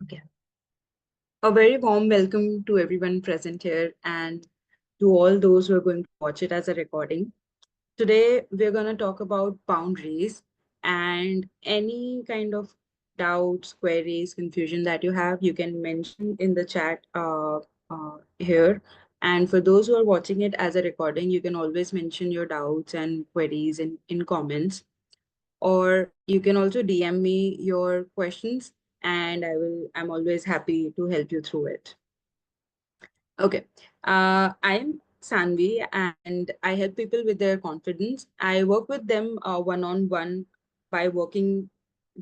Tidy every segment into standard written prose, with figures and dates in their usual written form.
Okay. A very warm welcome to everyone present here and to all those who are going to watch it as a recording. Today, we're going to talk about boundaries and any kind of doubts, queries, confusion that you have, you can mention in the chat here. And for those who are watching it as a recording, you can always mention your doubts and queries in comments, or you can also DM me your questions and I'm always happy to help you through it. Okay. I'm Sanvi and I help people with their confidence. I work with them one-on-one by working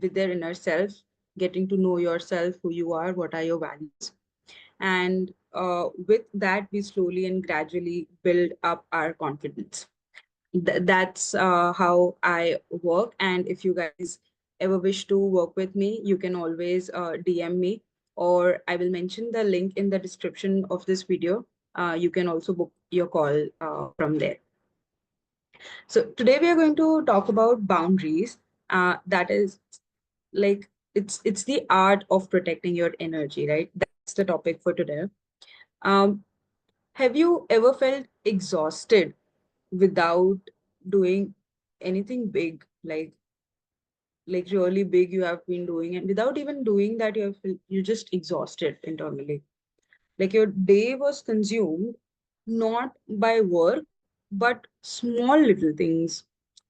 with their inner self, getting to know yourself, who you are, what are your values. And with that, we slowly and gradually build up our confidence. That's how I work. And if you guys ever wish to work with me, you can always DM me, or I will mention the link in the description of this video. You can also book your call from there. So today we are going to talk about boundaries. That is like it's the art of protecting your energy, right? That's the topic for today. Um, have you ever felt exhausted without doing anything big, like really big you have been doing, and without even doing that you just exhausted internally, like your day was consumed not by work but small little things,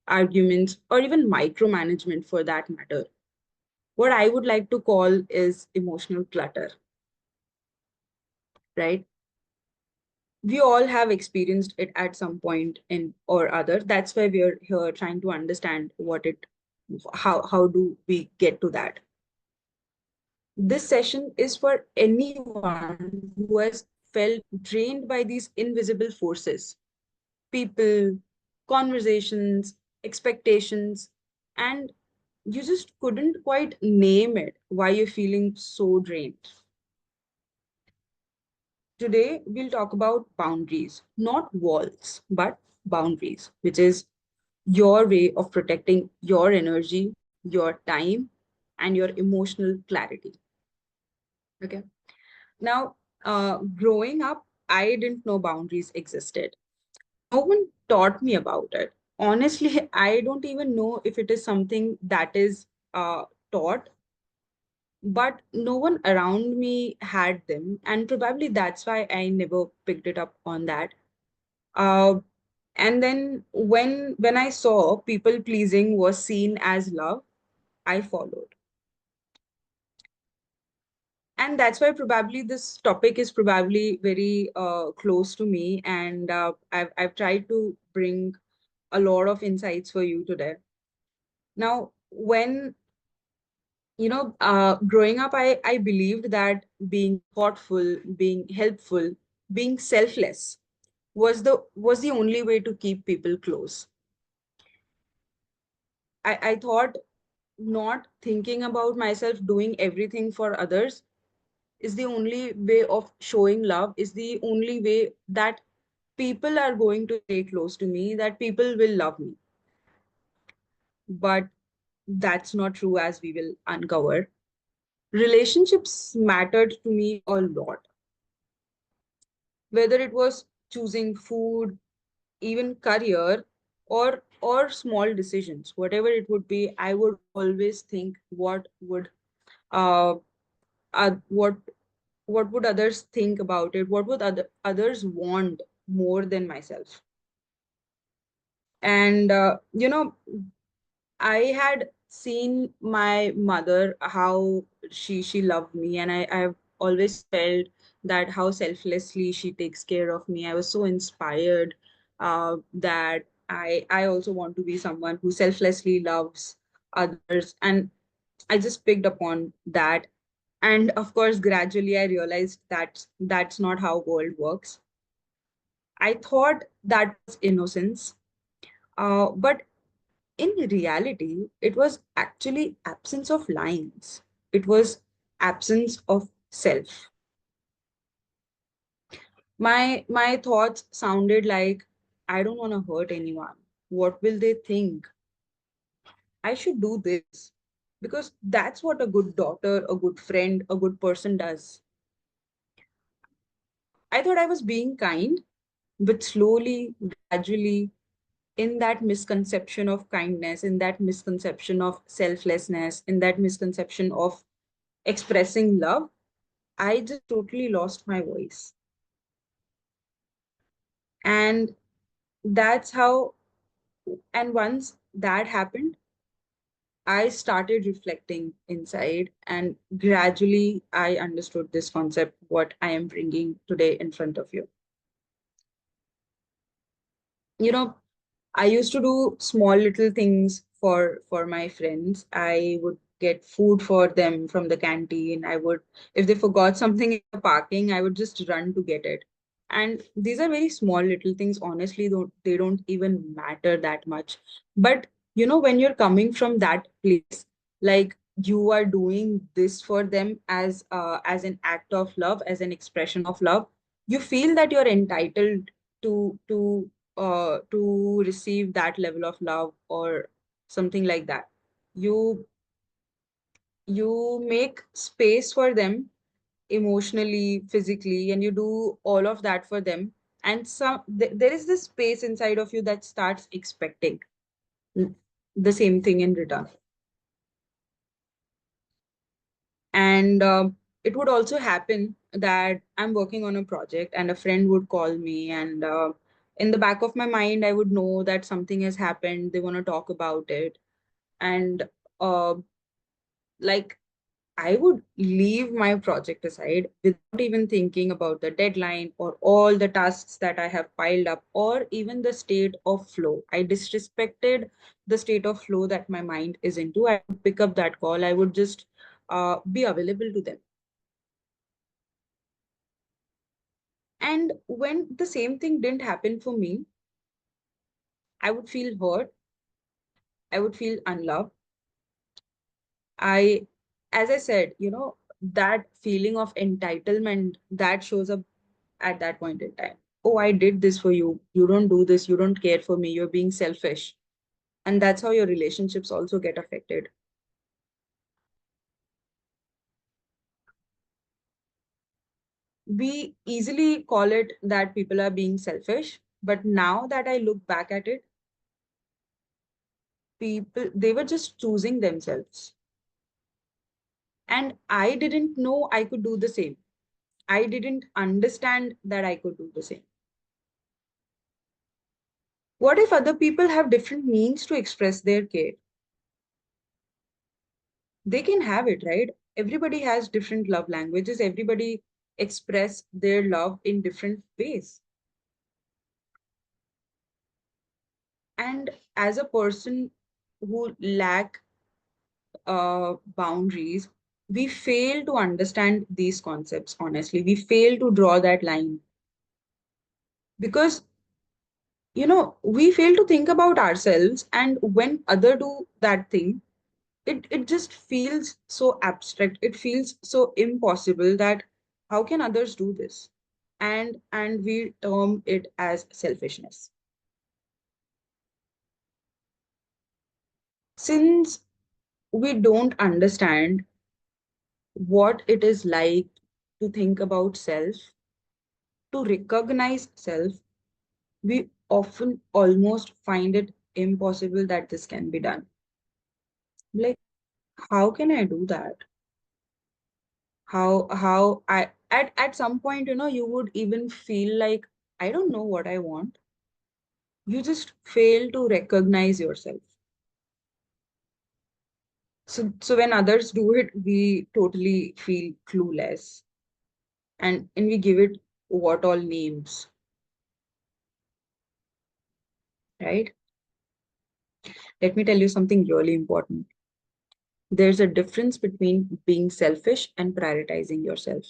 arguments, or even micromanagement for that matter. What I would like to call is emotional clutter, right? We all have experienced it at some point in or other. That's why we're here trying to understand how do we get to that. This session is for anyone who has felt drained by these invisible forces, people, conversations, expectations, and you just couldn't quite name it why you're feeling so drained. Today, we'll talk about boundaries, not walls, but boundaries, which is your way of protecting your energy, your time, and your emotional clarity. Okay. Now, growing up, I didn't know boundaries existed. No one taught me about it. Honestly, I don't even know if it is something that is taught, but no one around me had them. And probably that's why I never picked it up on that. Uh, and then when I saw people pleasing was seen as love, I followed. And that's why probably this topic is probably very close to me, and I've tried to bring a lot of insights for you today. Now, when growing up, I believed that being thoughtful, being helpful, being selfless was the only way to keep people close. I thought not thinking about myself, doing everything for others is the only way of showing love, is the only way that people are going to stay close to me, that people will love me. But that's not true, as we will uncover. Relationships mattered to me a lot, whether it was choosing food, even career, or small decisions, whatever it would be. I would always think uh, what would others think about it, what would others want more than myself. And I had seen my mother, how she loved me, and I've always felt that how selflessly she takes care of me. I was so inspired that I also want to be someone who selflessly loves others, and I just picked upon that. And of course, gradually I realized that that's not how world works. I thought that was innocence, but in reality, it was actually absence of lines. It was absence of self. My thoughts sounded like, I don't want to hurt anyone. What will they think? I should do this. because that's what a good daughter, a good friend, a good person does. I thought I was being kind, but slowly, gradually, in that misconception of kindness, in that misconception of selflessness, in that misconception of expressing love, I just totally lost my voice. And that's how, and once that happened, I started reflecting inside, and gradually I understood this concept, what I am bringing today in front of you. You know, I used to do small little things for my friends. I would get food for them from the canteen. I would, if they forgot something in the parking, I would just run to get it. And these are very small little things. Honestly, they don't even matter that much. But when you're coming from that place, like you are doing this for them as an act of love, as an expression of love, you feel that you're entitled to receive that level of love or something like that. You you make space for them emotionally, physically, and you do all of that for them, and there is this space inside of you that starts expecting the same thing in return. And it would also happen that I'm working on a project and a friend would call me, and in the back of my mind I would know that something has happened, they want to talk about it. And uh, like I would leave my project aside without even thinking about the deadline or all the tasks that I have piled up or even the state of flow. I disrespected the state of flow that my mind is into. I would pick up that call. I would just be available to them. And when the same thing didn't happen for me, I would feel hurt. I would feel unloved. I, as I said, that feeling of entitlement that shows up at that point in time. Oh, I did this for you. You don't do this. You don't care for me. You're being selfish. And that's how your relationships also get affected. We easily call it that people are being selfish. But now that I look back at it, people, they were just choosing themselves. And I didn't know I could do the same. I didn't understand that I could do the same. What if other people have different means to express their care? They can have it, right? Everybody has different love languages. Everybody express their love in different ways. And as a person who lack boundaries, we fail to understand these concepts, honestly. We fail to draw that line because we fail to think about ourselves, and when other do that thing, it just feels so abstract, it feels so impossible that how can others do this, and we term it as selfishness. Since we don't understand what it is like to think about self, to recognize self, we often almost find it impossible that this can be done. Like, how can I do that? How I at some point, you would even feel like I don't know what I want. You just fail to recognize yourself. So when others do it, we totally feel clueless, and we give it what all names, right? Let me tell you something really important. There's a difference between being selfish and prioritizing yourself.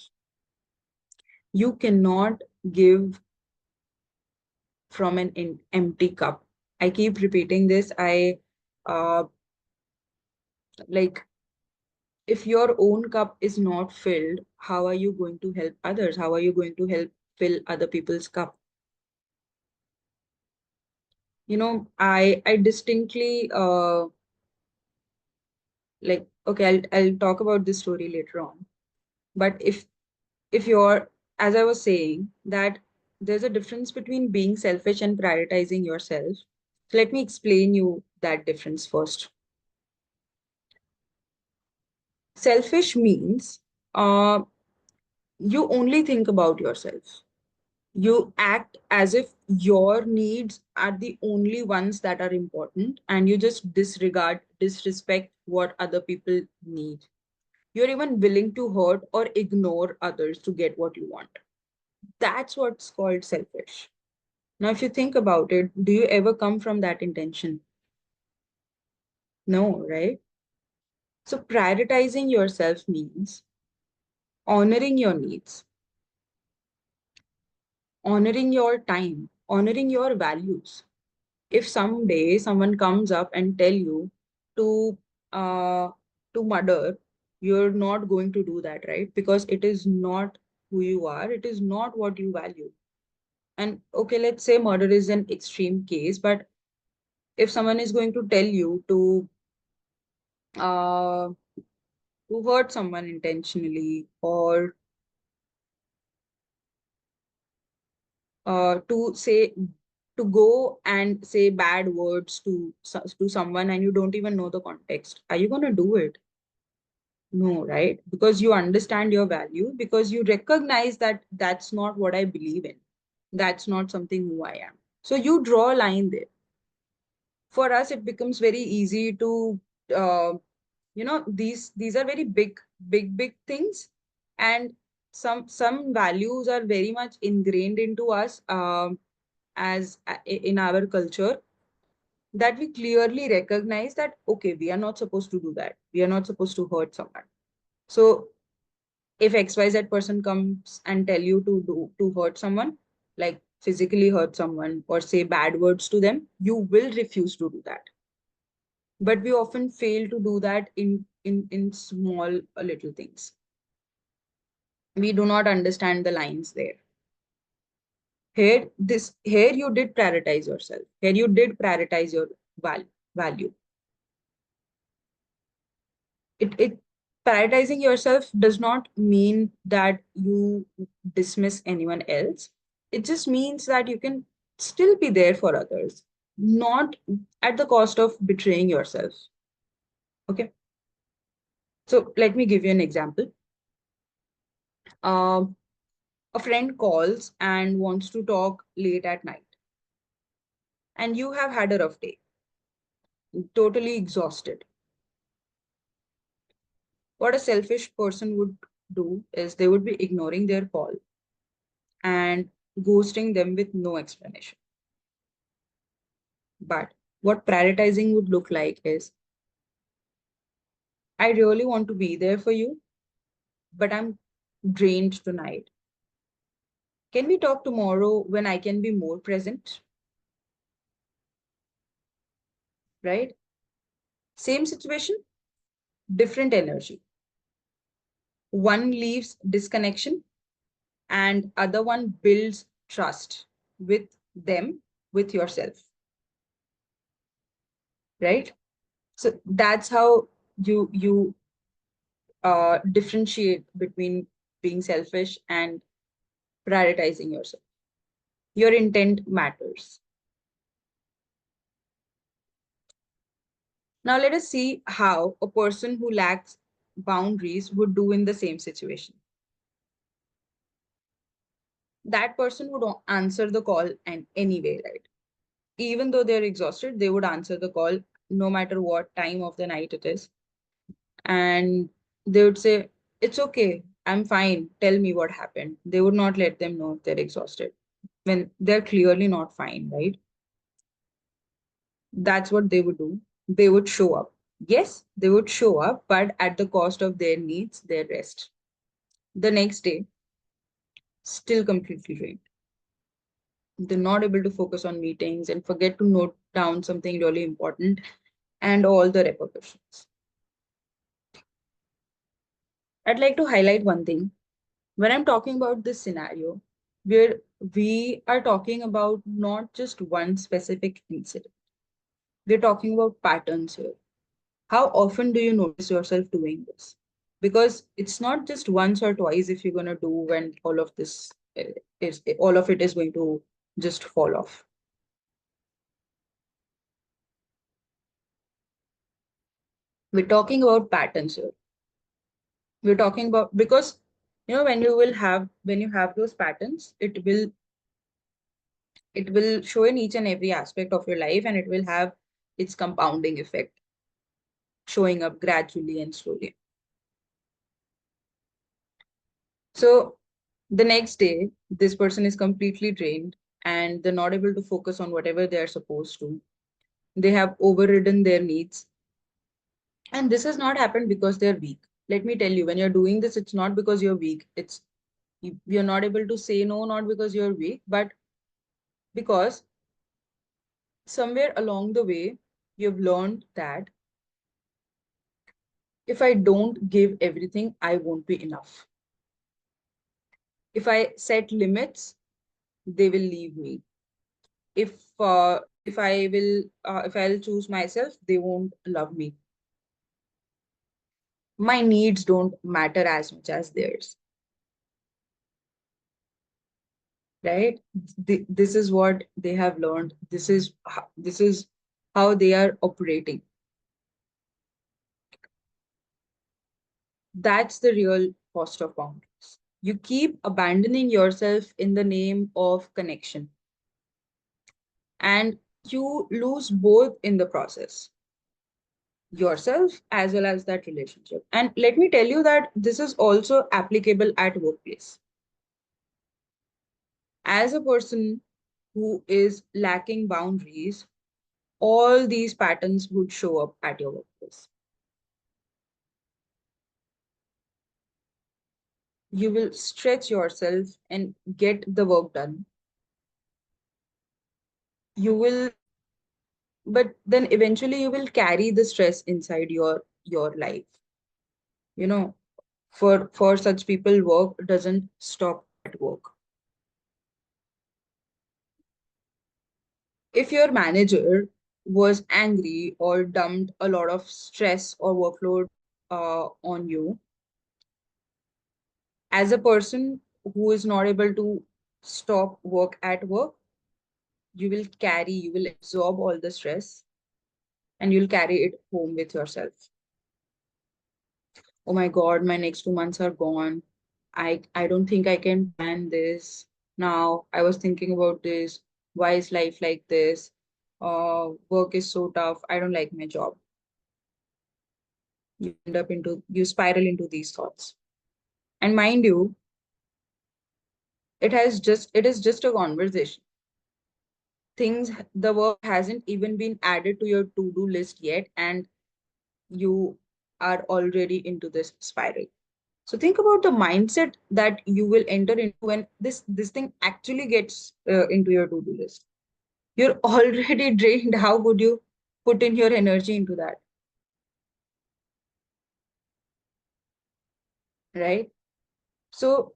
You cannot give from an empty cup. I keep repeating this. I like, if your own cup is not filled, how are you going to help others? How are you going to help fill other people's cup? I distinctly Okay, I'll talk about this story later on. But if you're, as I was saying, that there's a difference between being selfish and prioritizing yourself. So let me explain you that difference first. Selfish means you only think about yourself. You act as if your needs are the only ones that are important, and you just disrespect what other people need. You're even willing to hurt or ignore others to get what you want. That's what's called selfish. Now, if you think about it, do you ever come from that intention? No, right? So, prioritizing yourself means honoring your needs, honoring your time, honoring your values. If someday someone comes up and tell you to uh, to murder, you're not going to do that, right? Because it is not who you are. It is not what you value. And okay, let's say murder is an extreme case, but if someone is going to tell you uh, to hurt someone intentionally, or to say, to go and say bad words to someone, and you don't even know the context, are you going to do it? No, right? Because you understand your value, because you recognize that that's not what I believe in, that's not something who I am. So you draw a line there. For us it becomes very easy to uh, these are very big things, and some values are very much ingrained into us, as in our culture, that we clearly recognize that okay, we are not supposed to do that, we are not supposed to hurt someone. So if XYZ person comes and tell you to hurt someone, like physically hurt someone or say bad words to them, you will refuse to do that. But we often fail to do that in small little things. We do not understand the lines there. Here you did prioritize yourself. Here you did prioritize your value. It prioritizing yourself does not mean that you dismiss anyone else. It just means that you can still be there for others, not at the cost of betraying yourself. Okay. So let me give you an example. Um, a friend calls and wants to talk late at night, and you have had a rough day, totally exhausted. What a selfish person would do is they would be ignoring their call and ghosting them with no explanation. But what prioritizing would look like is, I really want to be there for you, but I'm drained tonight. Can we talk tomorrow when I can be more present? Right? Same situation, different energy. One leaves disconnection, and other one builds trust with them, with yourself. Right? So that's how you differentiate between being selfish and prioritizing yourself. Your intent matters. Now let us see how a person who lacks boundaries would do in the same situation. That person would answer the call and anyway, right? Even though they're exhausted, they would answer the call no matter what time of the night it is. And they would say, it's okay, I'm fine, tell me what happened. They would not let them know they're exhausted when they're clearly not fine, right? That's what they would do. They would show up. Yes, they would show up, but at the cost of their needs, their rest. The next day, still completely drained. They're not able to focus on meetings and forget to note down something really important, and all the repercussions. I'd like to highlight one thing. When I'm talking about this scenario, where we are talking about not just one specific incident, we're talking about patterns here. How often do you notice yourself doing this? Because it's not just once or twice if you're going to do when all of this is all of it is going to just fall off. We're talking about patterns here. We're talking about because when you have those patterns, it will show in each and every aspect of your life, and it will have its compounding effect showing up gradually and slowly. So the next day, this person is completely drained and they're not able to focus on whatever they're supposed to. They have overridden their needs. And this has not happened because they're weak. Let me tell you, when you're doing this, it's not because you're weak. You're not able to say no, not because you're weak, but because somewhere along the way, you've learned that if I don't give everything, I won't be enough. If I set limits, they will leave me. If I'll choose myself, they won't love me. My needs don't matter as much as theirs, right? This is what they have learned. This is how they are operating. That's the real cost of boundaries. You keep abandoning yourself in the name of connection, and you lose both in the process, yourself as well as that relationship. And let me tell you that this is also applicable at workplace. As a person who is lacking boundaries, all these patterns would show up at your workplace. You will stretch yourself and get the work done. You will, but then eventually you will carry the stress inside your life. You know, for such people, work doesn't stop at work. If your manager was angry or dumped a lot of stress or workload on you, as a person who is not able to stop work at work, you will absorb all the stress and you'll carry it home with yourself. Oh my God, my next 2 months are gone. I don't think I can plan this. Now, I was thinking about this. Why is life like this? Work is so tough. I don't like my job. You spiral into these thoughts. And mind you, it is just a conversation. The work hasn't even been added to your to-do list yet, and you are already into this spiral. So think about the mindset that you will enter into when this thing actually gets into your to-do list. You're already drained. How would you put in your energy into that, right? So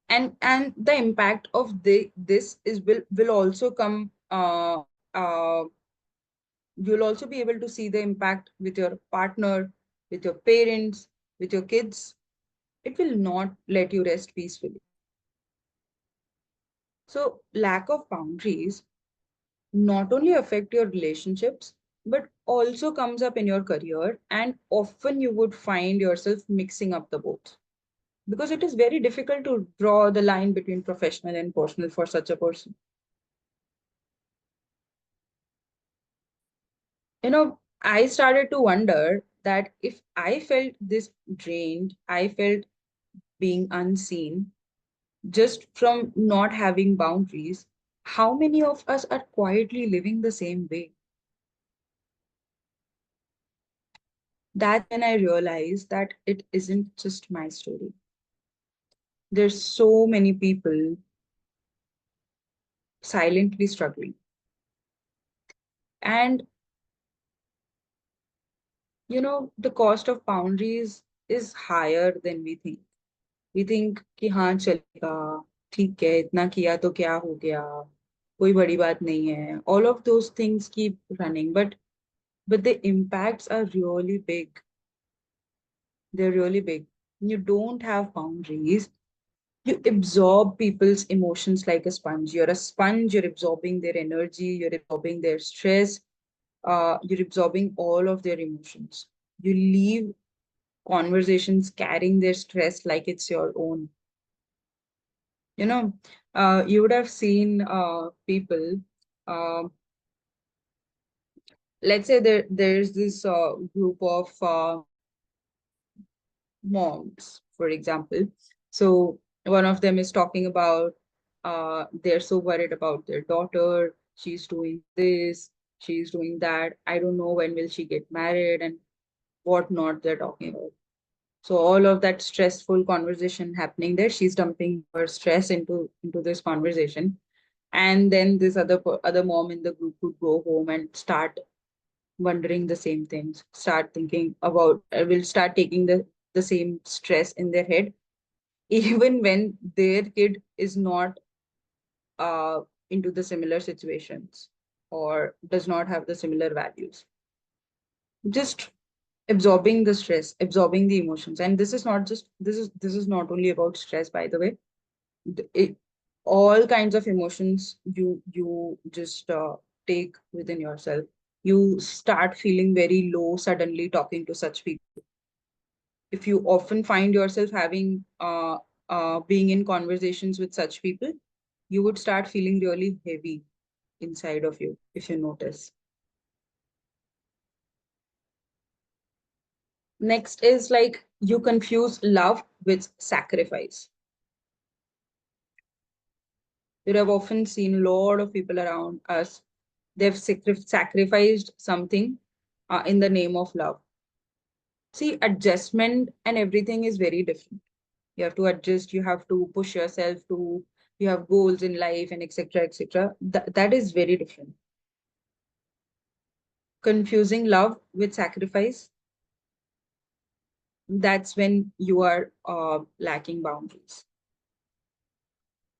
and the impact of this is will also come. Uh, you'll also be able to see the impact with your partner, with your parents, with your kids. It will not let you rest peacefully. So lack of boundaries not only affect your relationships, but also comes up in your career. And often you would find yourself mixing up the both because it is very difficult to draw the line between professional and personal for such a person. I started to wonder that if I felt this drained, I felt being unseen just from not having boundaries, how many of us are quietly living the same way? That's when I realized that it isn't just my story. There's so many people silently struggling. And the cost of boundaries is higher than we think. We think कि हाँ चलेगा, ठीक है, इतना किया तो क्या हो गया, कोई बड़ी बात नहीं है. All of those things keep running, but but the impacts are really big. They're really big. You don't have boundaries. You absorb people's emotions like a sponge. You're a sponge, you're absorbing their energy, you're absorbing their stress, you're absorbing all of their emotions. You leave conversations carrying their stress like it's your own. You know, you would have seen people, uh, let's say there's this group of moms, for example. So one of them is talking about they're so worried about their daughter. She's doing this, she's doing that. I don't know when will she get married and whatnot they're talking about. So all of that stressful conversation happening there, she's dumping her stress into this conversation. And then this other mom in the group would go home and start wondering the same things, start thinking about, will start taking the same stress in their head, even when their kid is not uh, into the similar situations or does not have the similar values. Just absorbing the stress, absorbing the emotions. And this is not only about stress, by the way. It, all kinds of emotions you just take within yourself. You start feeling very low suddenly talking to such people. If you often find yourself having being in conversations with such people, you would start feeling really heavy inside of you if you notice. Next is like you confuse love with sacrifice. You have often seen a lot of people around us, they've sacrificed something in the name of love. See, adjustment and everything is very different. You have to adjust, you have to push yourself to, you have goals in life and etc etc. That is very different. Confusing love with sacrifice, that's when you are lacking boundaries.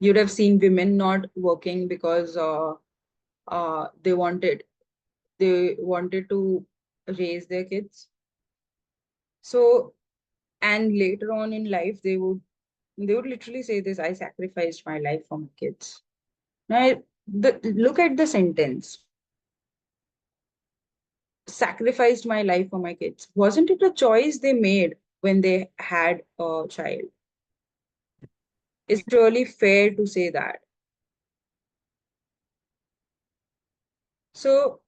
You'd have seen women not working because they wanted to raise their kids. So, and later on in life they would literally say this, I sacrificed my life for my kids. Now look at the sentence, sacrificed my life for my kids. Wasn't it a choice they made when they had a child? Is it really fair to say that? So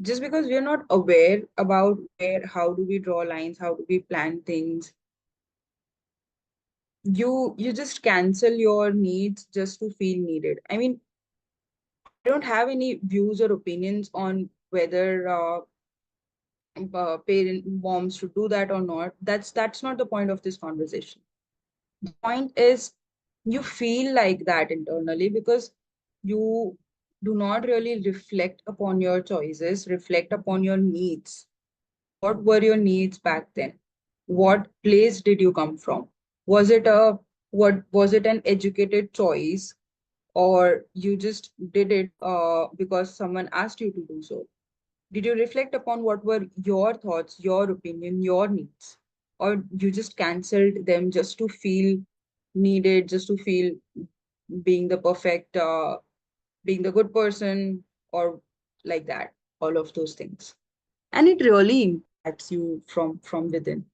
just because we are not aware about where, how do we draw lines, how do we plan things, you just cancel your needs just to feel needed. I mean, I don't have any views or opinions on whether parent moms should do that or not. That's not the point of this conversation. The point is you feel like that internally because you do not really reflect upon your choices, reflect upon your needs. What were your needs back then? What place did you come from? Was it a what was it an educated choice, or you just did it because someone asked you to do so? Did you reflect upon what were your thoughts, your opinion, your needs? Or you just cancelled them just to feel needed, just to feel being the perfect, being the good person, or like that, all of those things. And it really impacts you from within.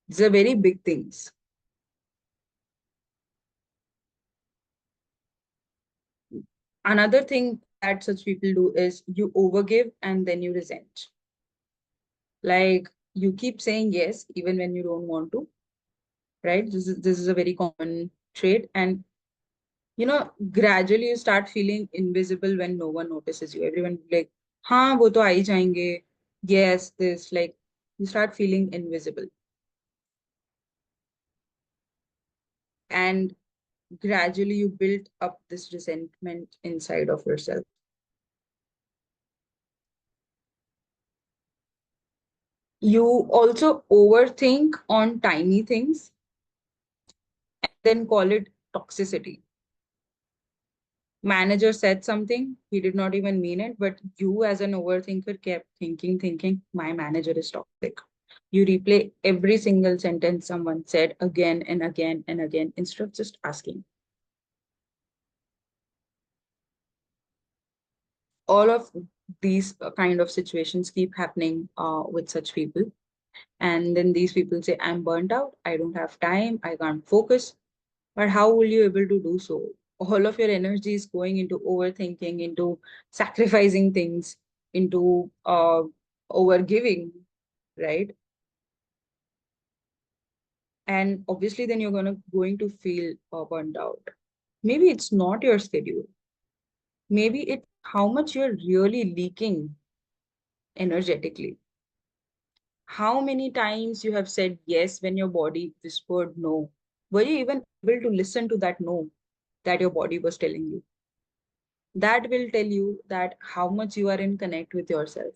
These are very big things. Another thing that such people do is you overgive and then you resent. Like you keep saying yes even when you don't want to, right? This is a very common trait. And gradually you start feeling invisible when no one notices you. Everyone like, हाँ वो तो आ ही जाएंगे. Yes, this, like, you start feeling invisible. And gradually you build up this resentment inside of yourself. You also overthink on tiny things, then call it toxicity. Manager said something, he did not even mean it, but you as an overthinker kept thinking, my manager is toxic. You replay every single sentence someone said again and again and again instead of just asking. All of these kind of situations keep happening with such people. And then these people say, I'm burnt out, I don't have time, I can't focus. But how will you able to do so? All of your energy is going into overthinking, into sacrificing things, into overgiving, right? And obviously then you're going to feel burnt out. Maybe it's not your schedule. Maybe it's how much you're really leaking energetically. How many times you have said yes when your body whispered no? Were you even able to listen to that no that your body was telling you? That will tell you that how much you are in connect with yourself.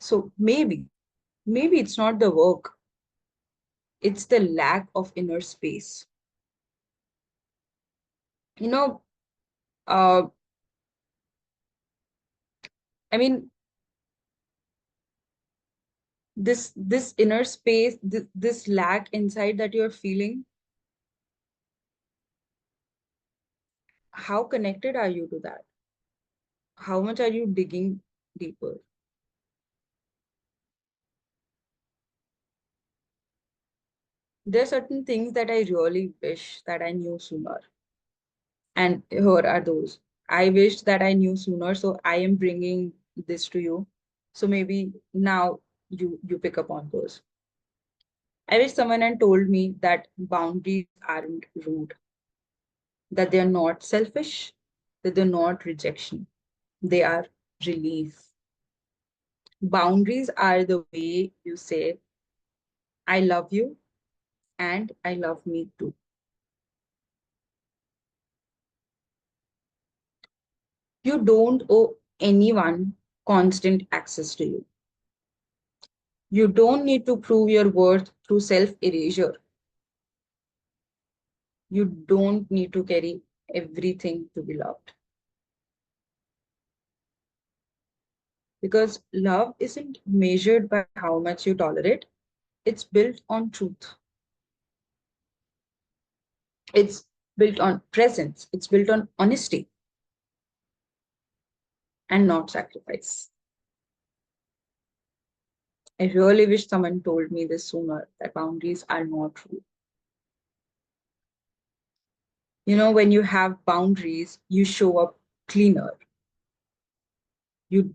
So maybe it's not the work, it's the lack of inner space. You know, uh, I mean, this inner space, this lack inside that you're feeling, how connected are you to that? How much are you digging deeper? There are certain things that I really wish that I knew sooner. And here are those. I wished that I knew sooner, so I am bringing this to you. So maybe now you pick up on those. I wish someone had told me that boundaries aren't rude, that they're not selfish, that they're not rejection. They are relief. Boundaries are the way you say, I love you and I love me too. You don't owe anyone constant access to you. You don't need to prove your worth through self erasure. You don't need to carry everything to be loved. Because love isn't measured by how much you tolerate, it's built on truth. It's built on presence. It's built on honesty and not sacrifice. I really wish someone told me this sooner that boundaries are not true. You know, when you have boundaries, you show up cleaner. You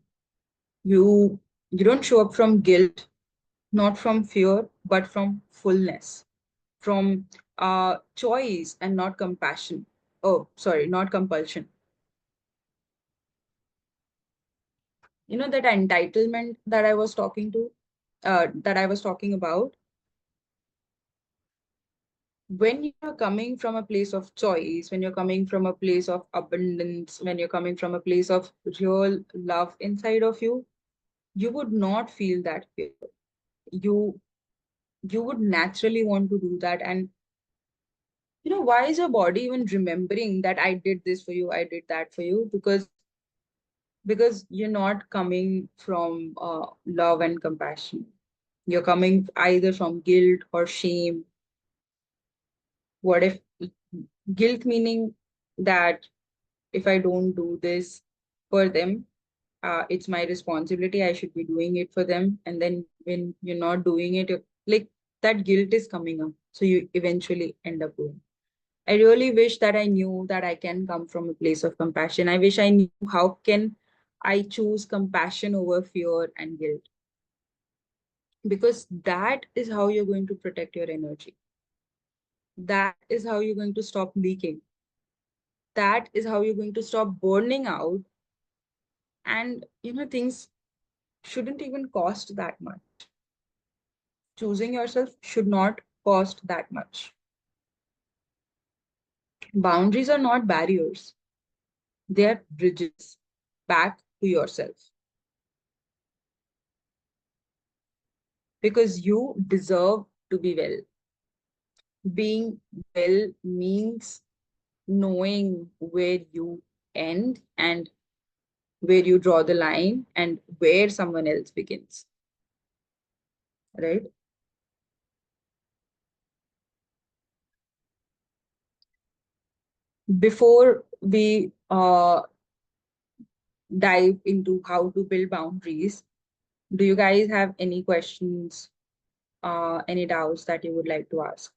you you don't show up from guilt, not from fear, but from fullness, from choice and not compassion. Oh, sorry, not compulsion. You know that entitlement that I was talking about. When you're coming from a place of choice, when you're coming from a place of abundance, when you're coming from a place of real love inside of you, you would not feel that fear. You you would naturally want to do that. And why is your body even remembering that I did this for you, I did that for you? Because you're not coming from love and compassion. You're coming either from guilt or shame. What if guilt meaning that if I don't do this for them, it's my responsibility. I should be doing it for them. And then when you're not doing it, like that guilt is coming up. So you eventually end up doing. I really wish that I knew that I can come from a place of compassion. I wish I knew how can I choose compassion over fear and guilt, because that is how you're going to protect your energy. That is how you're going to stop leaking. That is how you're going to stop burning out. And things shouldn't even cost that much. Choosing yourself should not cost that much. Boundaries are not barriers, they are bridges back to yourself, because you deserve to be well. Being well means knowing where you end and where you draw the line and where someone else begins, right? Before we dive into how to build boundaries, do you guys have any questions, any doubts that you would like to ask?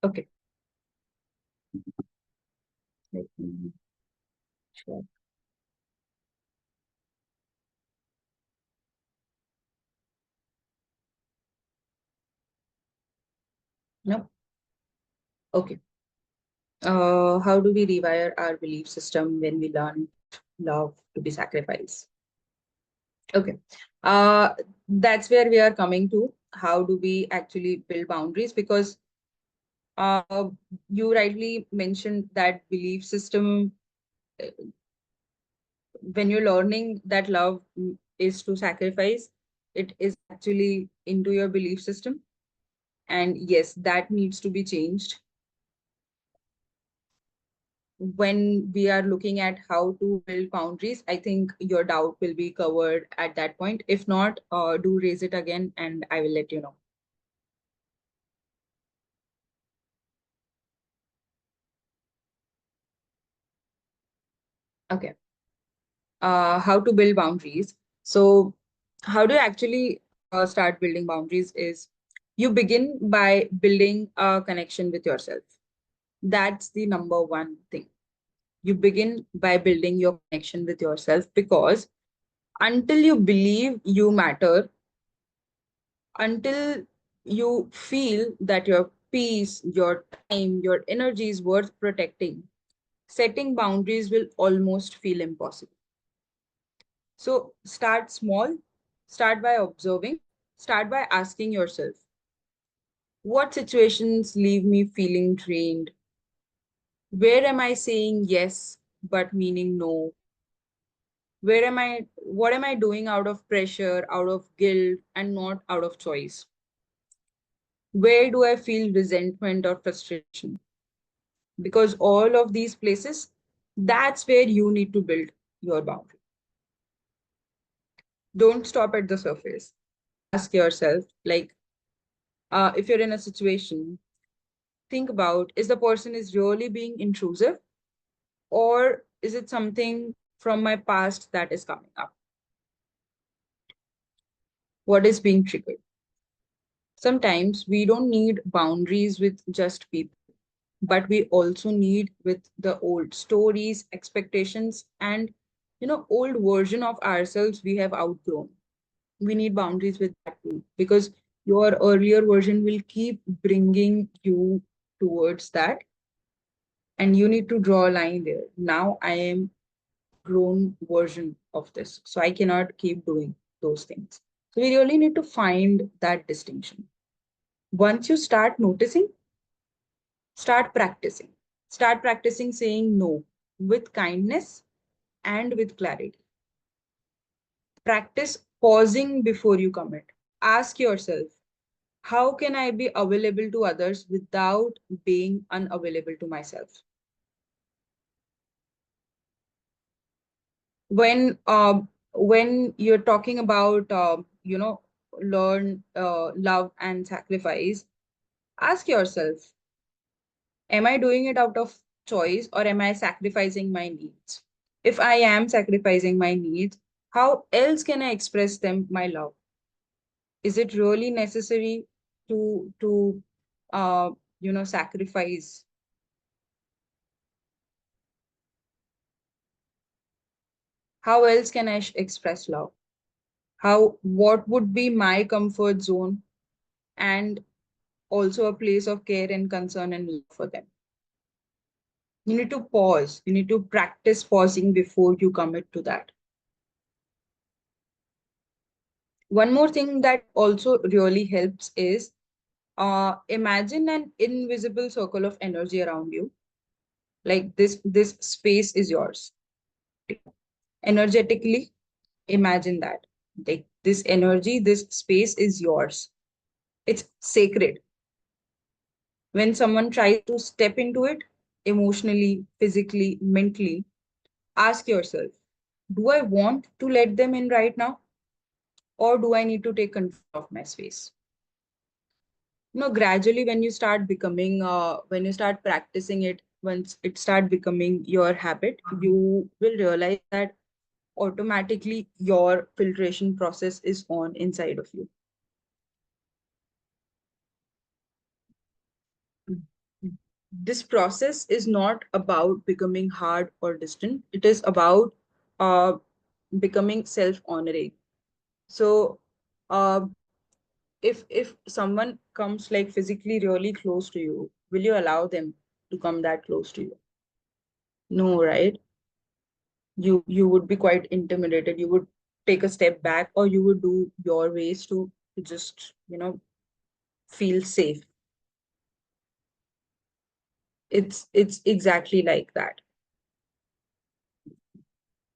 Okay. Let me check. No? Okay. How do we rewire our belief system when we learn love to be sacrificed? Okay. Uh, that's where we are coming to. How do we actually build boundaries? Because uh, you rightly mentioned that belief system, uh, when you're learning that love is to sacrifice, it is actually into your belief system. And yes, that needs to be changed. When we are looking at how to build boundaries, I think your doubt will be covered at that point. If not, do raise it again and I will let you know. Okay. How to build boundaries. So, how do you actually start building boundaries is you begin by building a connection with yourself. That's the number one thing. You begin by building your connection with yourself because until you believe you matter, until you feel that your peace, your time, your energy is worth protecting, setting boundaries will almost feel impossible. So start small, start by observing, start by asking yourself, what situations leave me feeling drained? Where am I saying yes but meaning no? What am I doing out of pressure, out of guilt, and not out of choice? Where do I feel resentment or frustration? Because all of these places, that's where you need to build your boundary. Don't stop at the surface. Ask yourself, like, if you're in a situation, think about, is the person is really being intrusive, or is it something from my past that is coming up? What is being triggered? Sometimes we don't need boundaries with just people, but we also need with the old stories, expectations, and old version of ourselves we have outgrown. We need boundaries with that too, because your earlier version will keep bringing you towards that, and you need to draw a line there. Now I am grown version of this, so I cannot keep doing those things. So we really need to find that distinction. Once you start noticing, start practicing. Start practicing saying no with kindness and with clarity. Practice pausing before you commit. Ask yourself, how can I be available to others without being unavailable to myself? When you're talking about learn love and sacrifice, ask yourself, am I doing it out of choice or am I sacrificing my needs? If I am sacrificing my needs, how else can I express them my love? Is it really necessary to uh, sacrifice? How else can I express love? How, what would be my comfort zone and also a place of care and concern and love for them? You need to pause. You need to practice pausing before you commit to that. One more thing that also really helps is imagine an invisible circle of energy around you. Like this space is yours. Energetically, imagine that. Like this energy, this space is yours. It's sacred. When someone tries to step into it, emotionally, physically, mentally, ask yourself, do I want to let them in right now? Or do I need to take control of my space? Gradually when you start practicing it, once it start becoming your habit, you will realize that automatically your filtration process is on inside of you. This process is not about becoming hard or distant. It is about uh, becoming self-honoring. So uh, if someone comes like physically really close to you, will you allow them to come that close to you? No, right? You would be quite intimidated. You would take a step back, or you would do your ways to just feel safe. It's exactly like that.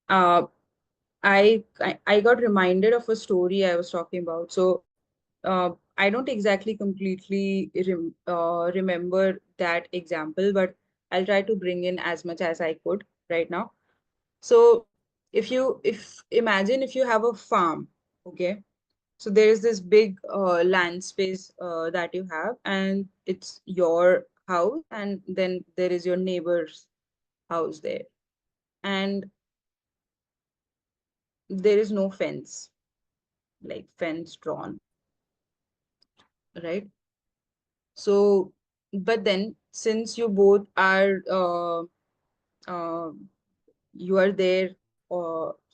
uh I got reminded of a story I was talking about. So I don't exactly completely remember that example, but I'll try to bring in as much as I could right now. So if imagine if you have a farm, okay? So there is this big land space that you have, and it's your house, and then there is your neighbor's house there, and there is no fence, like fence drawn, right? So, but then since you both are uh, you are there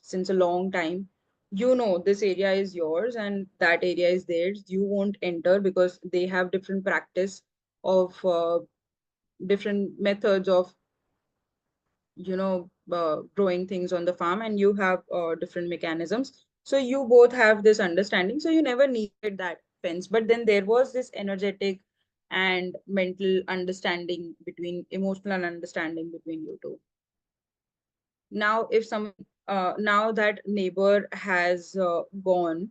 since a long time, this area is yours and that area is theirs. You won't enter because they have different practice of different methods of growing things on the farm, and you have different mechanisms. So you both have this understanding, so you never needed that fence. But then there was this energetic and mental understanding between emotional understanding between you two. Now if some now that neighbor has gone,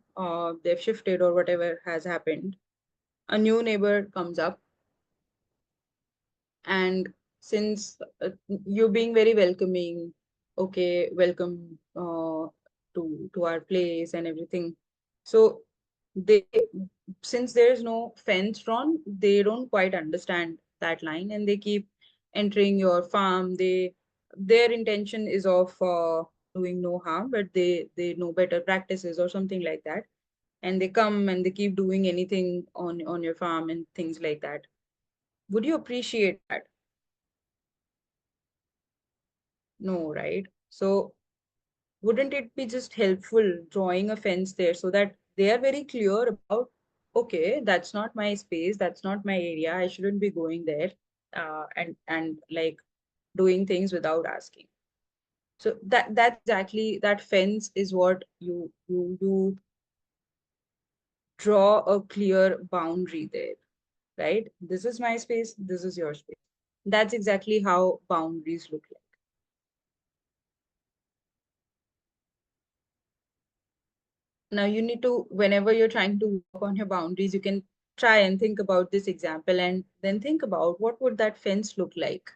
they've shifted or whatever has happened, a new neighbor comes up, and since you being very welcoming, okay, welcome to our place and everything. So they, since there is no fence drawn, they don't quite understand that line, and they keep entering your farm. Their intention is of doing no harm, but they know better practices or something like that, and they come and they keep doing anything on your farm and things like that. Would you appreciate that? No, right? So wouldn't it be just helpful drawing a fence there so that they are very clear about, okay, that's not my space, that's not my area, I shouldn't be going there, and like doing things without asking. So that's exactly, that fence is what you draw a clear boundary there, right? This is my space, this is your space. That's exactly how boundaries look like. Now you need to, whenever you're trying to work on your boundaries, you can try and think about this example and then think about what would that fence look like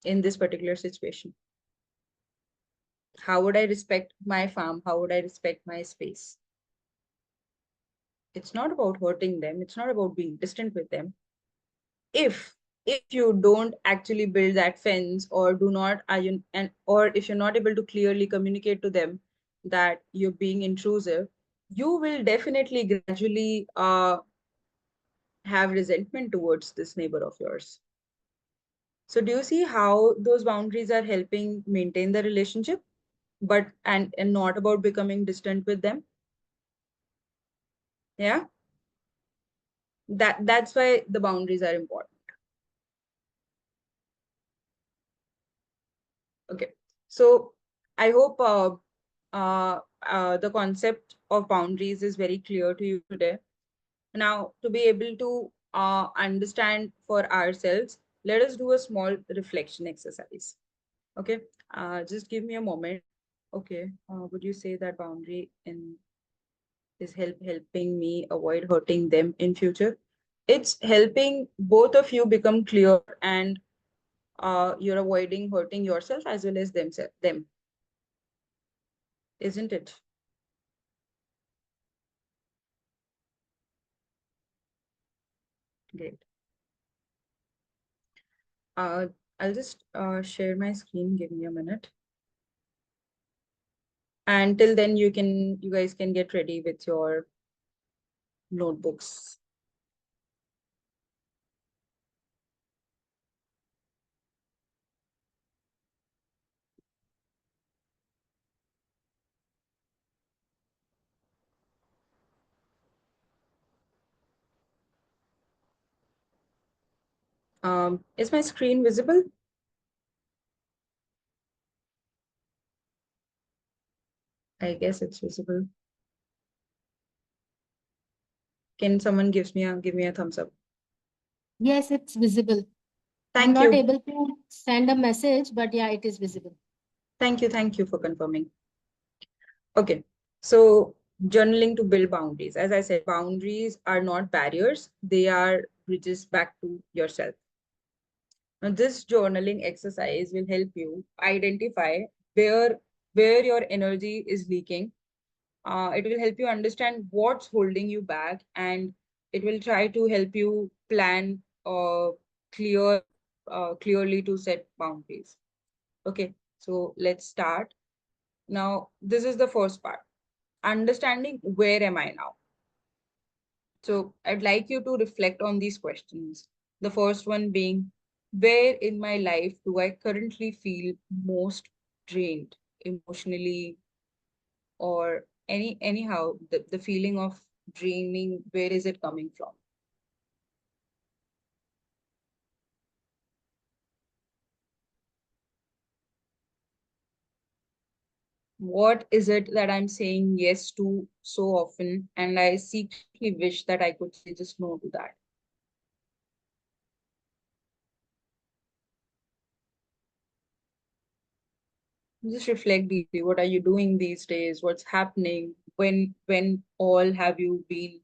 in this particular situation. How would I respect my farm? How would I respect my space? It's not about hurting them, it's not about being distant with them. If you don't actually build that fence, or do not and or if you're not able to clearly communicate to them that you're being intrusive, you will definitely gradually have resentment towards this neighbor of yours. So do you see how those boundaries are helping maintain the relationship, but and not about becoming distant with them? Yeah, that's why the boundaries are important. Okay, so I hope the concept of boundaries is very clear to you today. Now, to be able to understand for ourselves, let us do a small reflection exercise. Okay, just give me a moment. Okay, would you say that boundary in is helping me avoid hurting them in future? It's helping both of you become clear, and you're avoiding hurting yourself as well as them, isn't it? Great. Uh, I'll just share my screen. Give me a minute. And till then, you guys can get ready with your notebooks. Is my screen visible? I guess it's visible. Can someone give me a thumbs up? Yes, it's visible. I'm Thank not you. able to send a message, but yeah, it is visible. Thank you. Thank you for confirming. Okay. So journaling to build boundaries. As I said, boundaries are not barriers. They are bridges back to yourself. Now, this journaling exercise will help you identify where where your energy is leaking. It will help you understand what's holding you back, and it will try to help you plan clearly to set boundaries. Okay, so let's start. Now, this is the first part. Understanding where am I now? So I'd like you to reflect on these questions. The first one being, where in my life do I currently feel most drained emotionally, or anyhow the feeling of draining, where is it coming from? What is it that I'm saying yes to so often, and I secretly wish that I could say just no to that? Just reflect deeply. What are you doing these days? What's happening? When all have you been,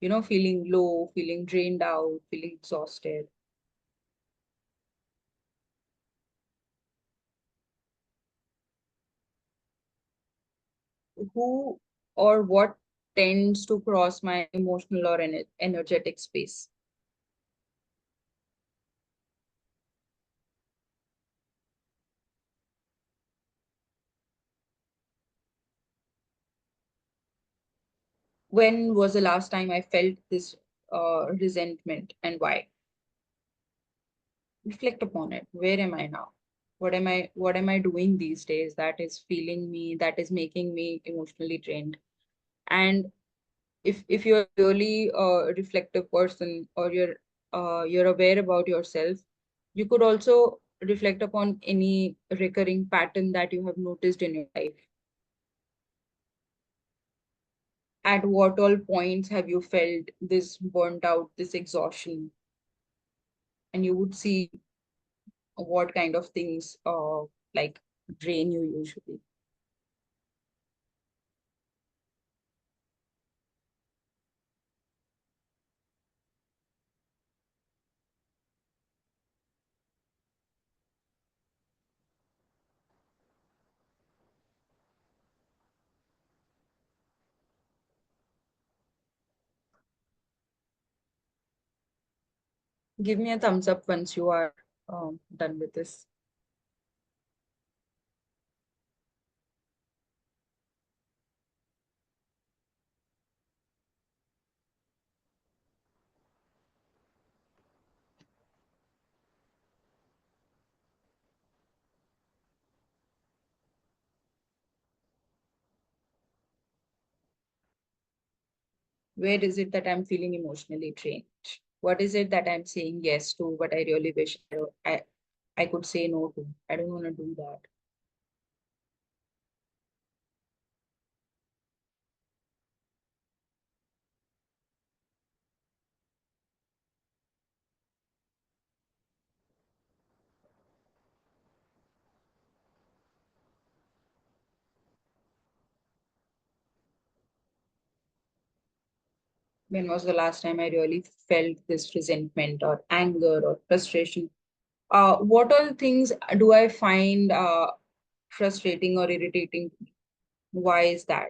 feeling low, feeling drained out, feeling exhausted? Who or what tends to cross my emotional or energetic space? When was the last time I felt this resentment, and why? Reflect upon it. Where am I now? What am I doing these days that is feeling me, that is making me emotionally drained? And if you're really a reflective person, or you're aware about yourself, you could also reflect upon any recurring pattern that you have noticed in your life. At what all points have you felt this burnt out, this exhaustion? And you would see what kind of things like drain you usually. Give me a thumbs up once you are done with this. Where is it that I'm feeling emotionally drained? What is it that I'm saying yes to, but I really wish I could say no to? I don't want to do that. When was the last time I really felt this resentment or anger or frustration? What all things do I find frustrating or irritating? Why is that?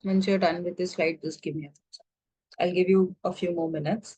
Once you're done with this slide, just give me a thumbs up. I'll give you a few more minutes.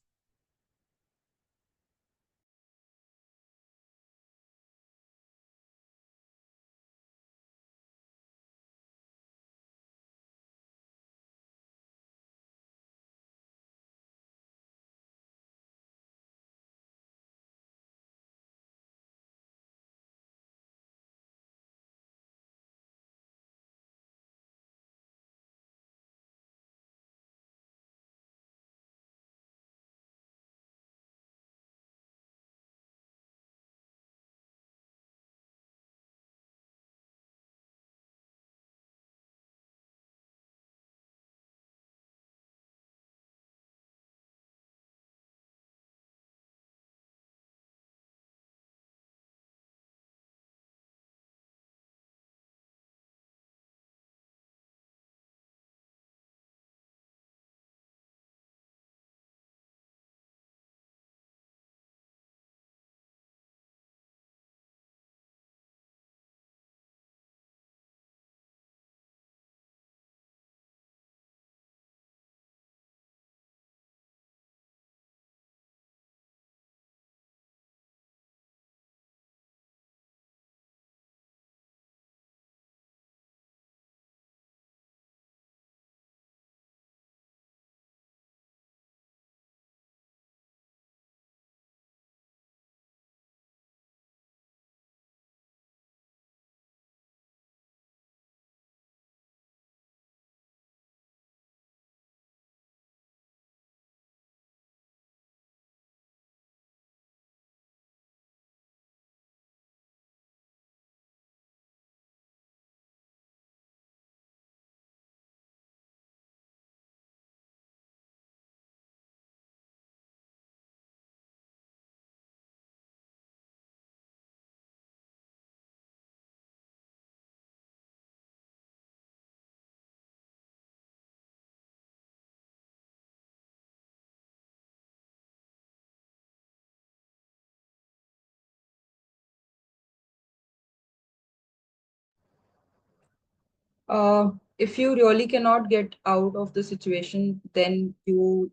If you really cannot get out of the situation, then you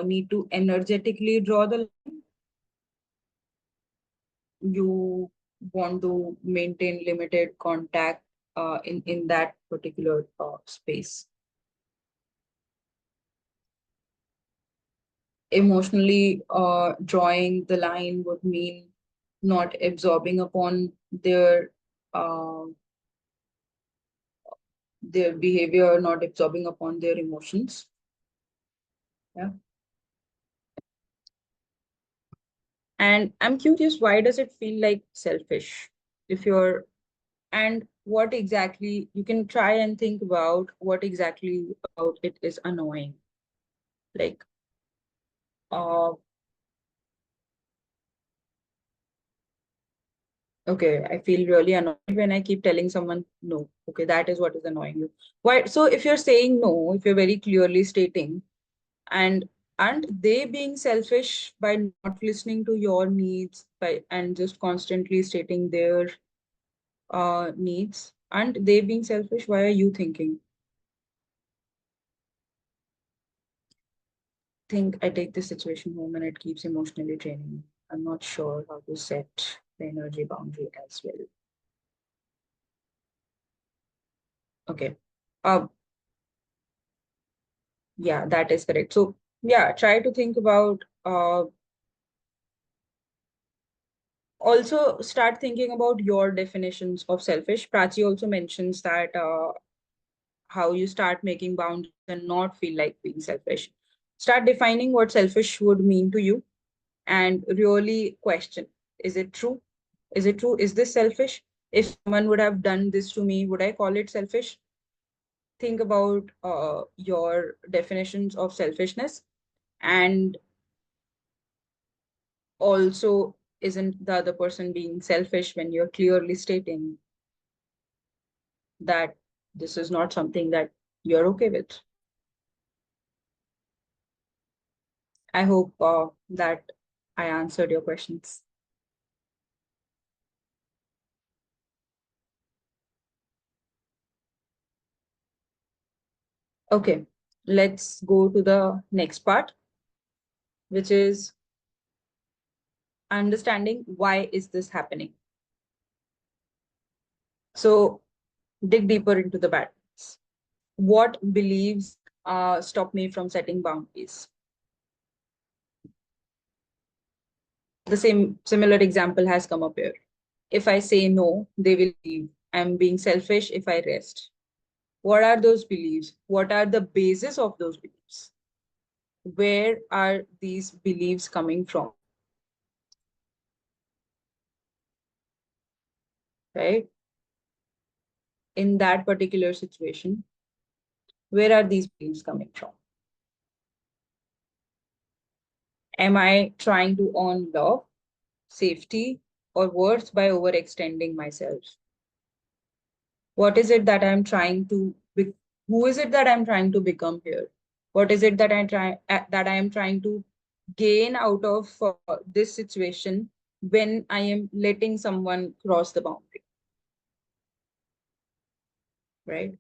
need to energetically draw the line. You want to maintain limited contact in that particular space. Emotionally, drawing the line would mean not absorbing upon uh, their behavior, not absorbing upon their emotions. Yeah. And I'm curious, why does it feel like selfish? If you're, and what exactly, you can try and think about what exactly about it is annoying. Like, uh, okay, I feel really annoyed when I keep telling someone no. Okay, that is what is annoying you. Why? So if you're saying no, if you're very clearly stating, and aren't they being selfish by not listening to your needs by and just constantly stating their needs? Aren't they being selfish? Why are you thinking? Think I take this situation home and it keeps emotionally draining me. I'm not sure how to set the energy boundary as well. Okay. Uh, yeah, that is correct. So yeah, try to think about also start thinking about your definitions of selfish. Prachi also mentions that how you start making boundaries and not feel like being selfish. Start defining what selfish would mean to you. and really question, is it true? Is it true? Is this selfish? If someone would have done this to me, would I call it selfish? Think about your definitions of selfishness, and also, isn't the other person being selfish when you're clearly stating that this is not something that you're okay with? I hope that I answered your questions. Okay, let's go to the next part, which is understanding why is this happening. So dig deeper into the patterns. What beliefs stop me from setting boundaries? The similar example has come up here. If I say no, they will leave. I'm being selfish if I rest. What are those beliefs? What are the basis of those beliefs? Where are these beliefs coming from? Right? In that particular situation, where are these beliefs coming from? Am I trying to earn love, safety, or worth by overextending myself? What is it that I'm trying to be, who is it that I'm trying to become here? What is it that I am trying to gain out of this situation when I am letting someone cross the boundary, right?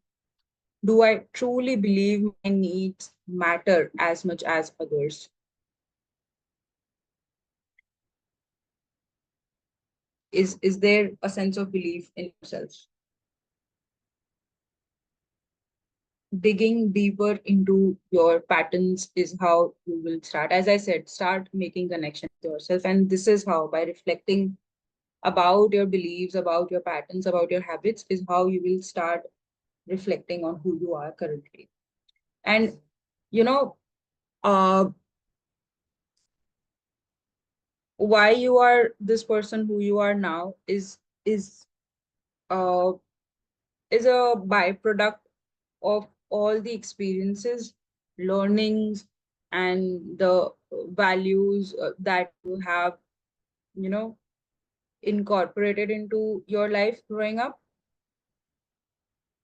Do I truly believe my needs matter as much as others? Is there a sense of belief in yourself? Digging deeper into your patterns is how you will start. As I said, start making connections with yourself. And this is how, by reflecting about your beliefs, about your patterns, about your habits, is how you will start reflecting on who you are currently. And, you know, uh, why you are this person who you are now is uh, is a byproduct of all the experiences, learnings, and the values that you have, you know, incorporated into your life growing up.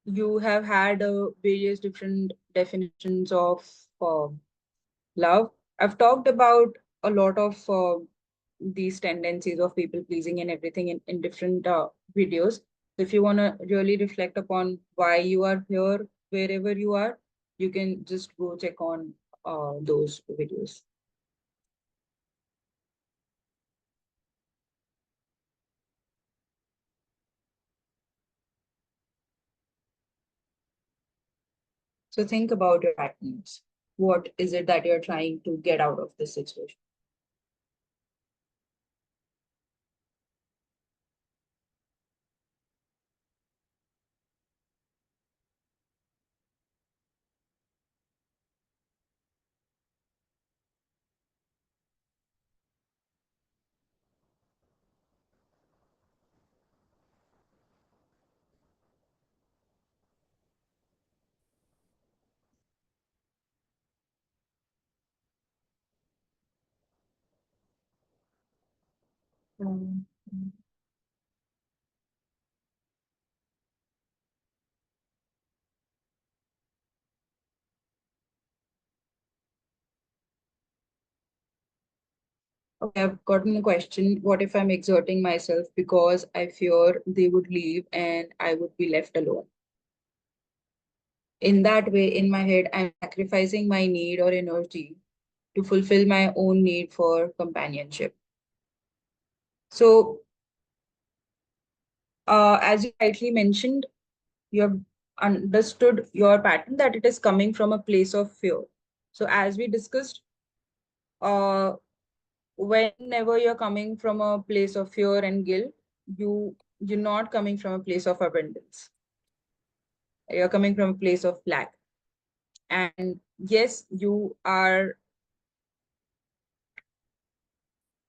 You have had various different definitions of uh, love. I've talked about a lot of these tendencies of people pleasing and everything in different videos. So if you want to really reflect upon why you are here, wherever you are, you can just go check on those videos. So think about your patterns. What is it that you're trying to get out of this situation? Um, Okay, I've gotten a question. What if I'm exerting myself because I fear they would leave and I would be left alone? In that way, in my head, I'm sacrificing my need or energy to fulfill my own need for companionship. So, as you rightly mentioned, you have understood your pattern that it is coming from a place of fear. So, as we discussed, uh, whenever you're coming from a place of fear and guilt, you're not coming from a place of abundance. You're coming from a place of lack. And yes, you are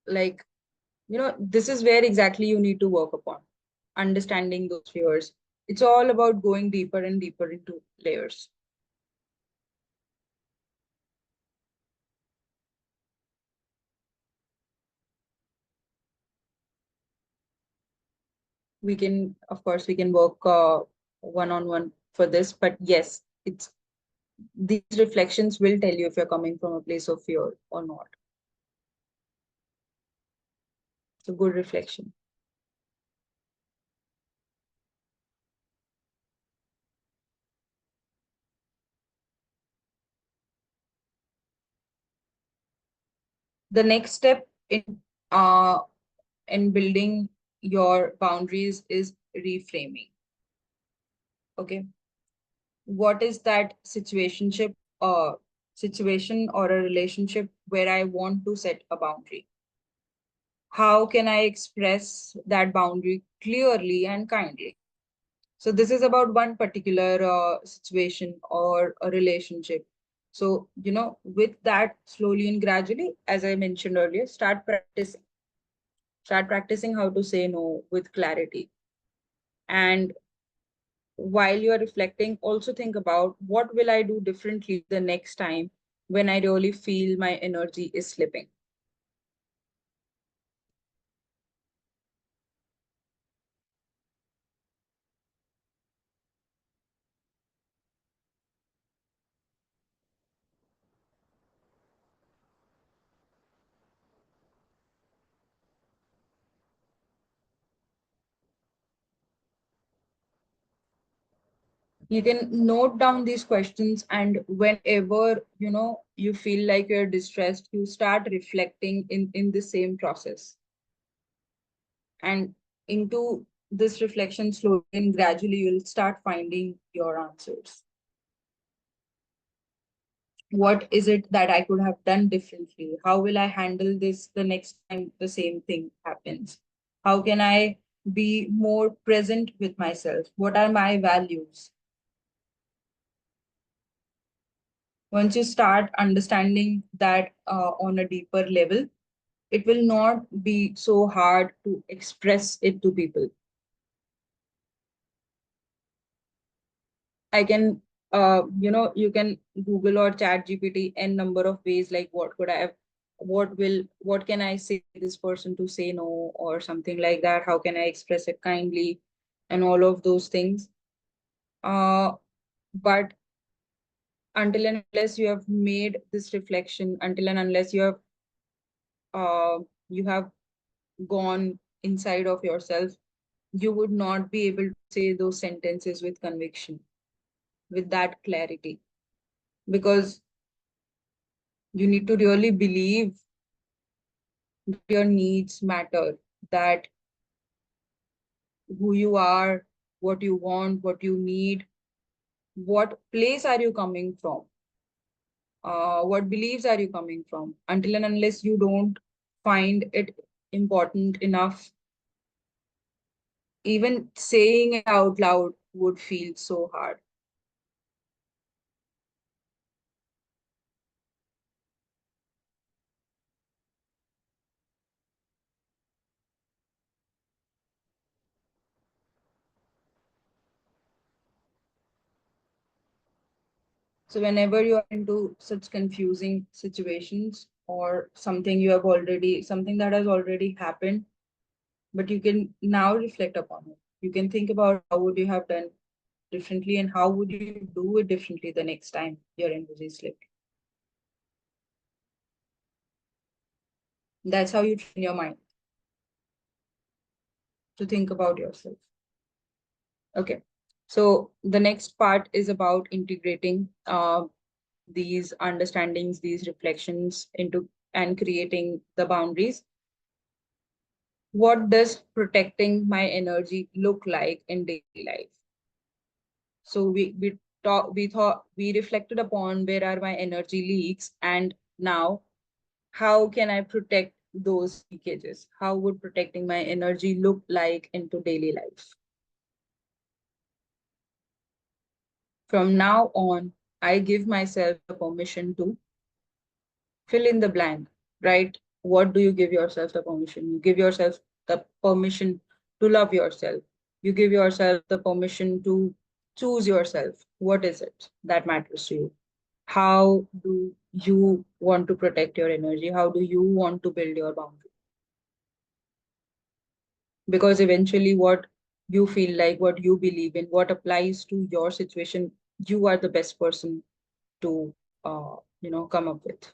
like, this is where exactly you need to work upon understanding those fears. It's all about going deeper and deeper into layers. We can, of course, we can work one-on-one for this, but yes, it's these reflections will tell you if you're coming from a place of fear or not. It's a good reflection. The next step uh in building your boundaries is reframing. Okay, what is that situation or a relationship where I want to set a boundary? How can I express that boundary clearly and kindly? So this is about one particular situation or a relationship. So, with that, slowly and gradually, as I mentioned earlier, start practicing how to say no with clarity. And while you are reflecting, also think about what will I do differently the next time when I really feel my energy is slipping. You can note down these questions, and whenever you feel like you're distressed, you start reflecting in the same process. And into this reflection, slowly and gradually you'll start finding your answers. What is it that I could have done differently? How will I handle this the next time the same thing happens? How can I be more present with myself? What are my values? Once you start understanding that on a deeper level, it will not be so hard to express it to people. I can, you can Google or chat GPT n number of ways, like what can I say this person to say no or something like that? How can I express it kindly and all of those things? But until and unless you have made this reflection, until and unless you have gone inside of yourself, you would not be able to say those sentences with conviction, with that clarity, because you need to really believe that your needs matter, that who you are, what you want, what you need, what place are you coming from, what beliefs are you coming from. Until and unless you don't find it important enough, even saying it out loud would feel so hard. So whenever you are into such confusing situations, or something that has already happened, but you can now reflect upon it. You can think about how would you have done differently and how would you do it differently the next time your energy slipped. That's how you train your mind to think about yourself. Okay. So the next part is about integrating these understandings, these reflections into and creating the boundaries. What does protecting my energy look like in daily life? So we reflected upon where are my energy leaks, and now how can I protect those leakages? How would protecting my energy look like into daily life? From now on, I give myself the permission to fill in the blank, right? what do you give yourself the permission? You give yourself the permission to love yourself. You give yourself the permission to choose yourself. What is it that matters to you? How do you want to protect your energy? How do you want to build your boundary? Because eventually, what you feel like, what you believe in, what applies to your situation, you are the best person to, come up with.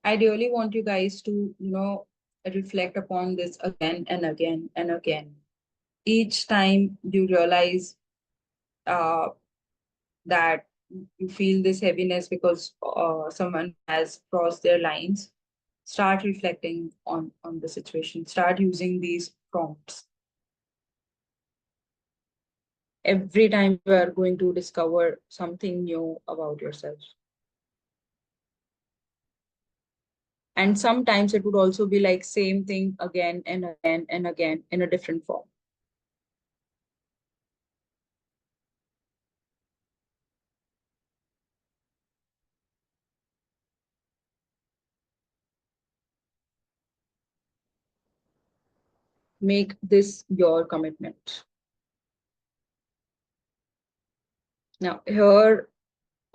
I really want you guys to, reflect upon this again and again and again. Each time you realize uh, that you feel this heaviness because someone has crossed their lines, start reflecting on the situation. Start using these prompts. Every time you are going to discover something new about yourself. And sometimes it would also be like same thing again and again and again in a different form. Make this your commitment. Now, here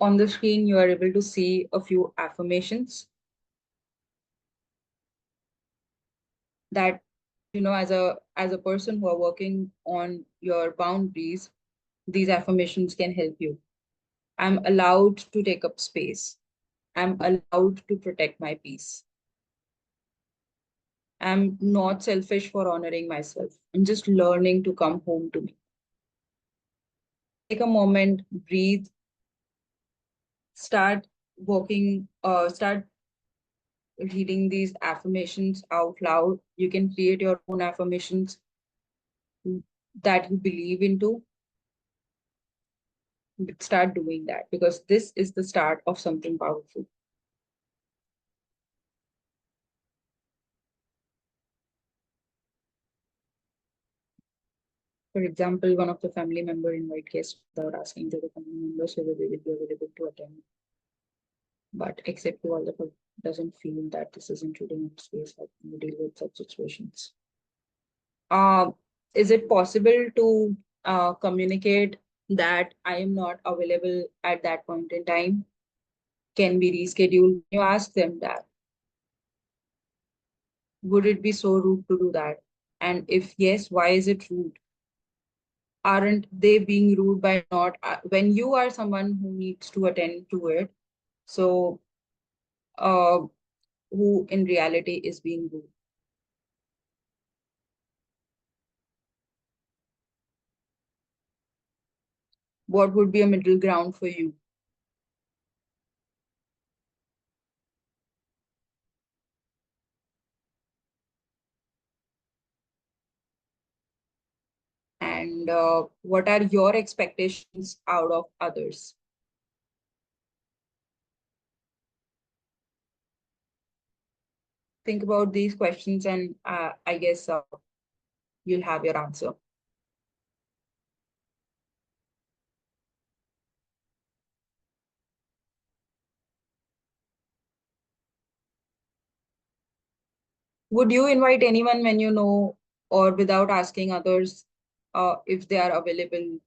on the screen, you are able to see a few affirmations that, as a person who are working on your boundaries, these affirmations can help you. I'm allowed to take up space. I'm allowed to protect my peace. I'm not selfish for honoring myself. I'm just learning to come home to me. Take a moment, breathe, start start reading these affirmations out loud. You can create your own affirmations that you believe into. Start doing that because this is the start of something powerful. For example, one of the family member invite guests without asking the other family members whether they will be available to attend. But except to all the doesn't feel that this is intruding on space, how can you deal with such situations? Uh, is it possible to communicate that I am not available at that point in time? Can be rescheduled? You ask them that. Would it be so rude to do that? And if yes, why is it rude? Aren't they being rude by not, when you are someone who needs to attend to it? So, uh, who in reality is being rude? What would be a middle ground for you? And what are your expectations out of others? Think about these questions, and I guess you'll have your answer. Would you invite anyone when you know or without asking others if they are available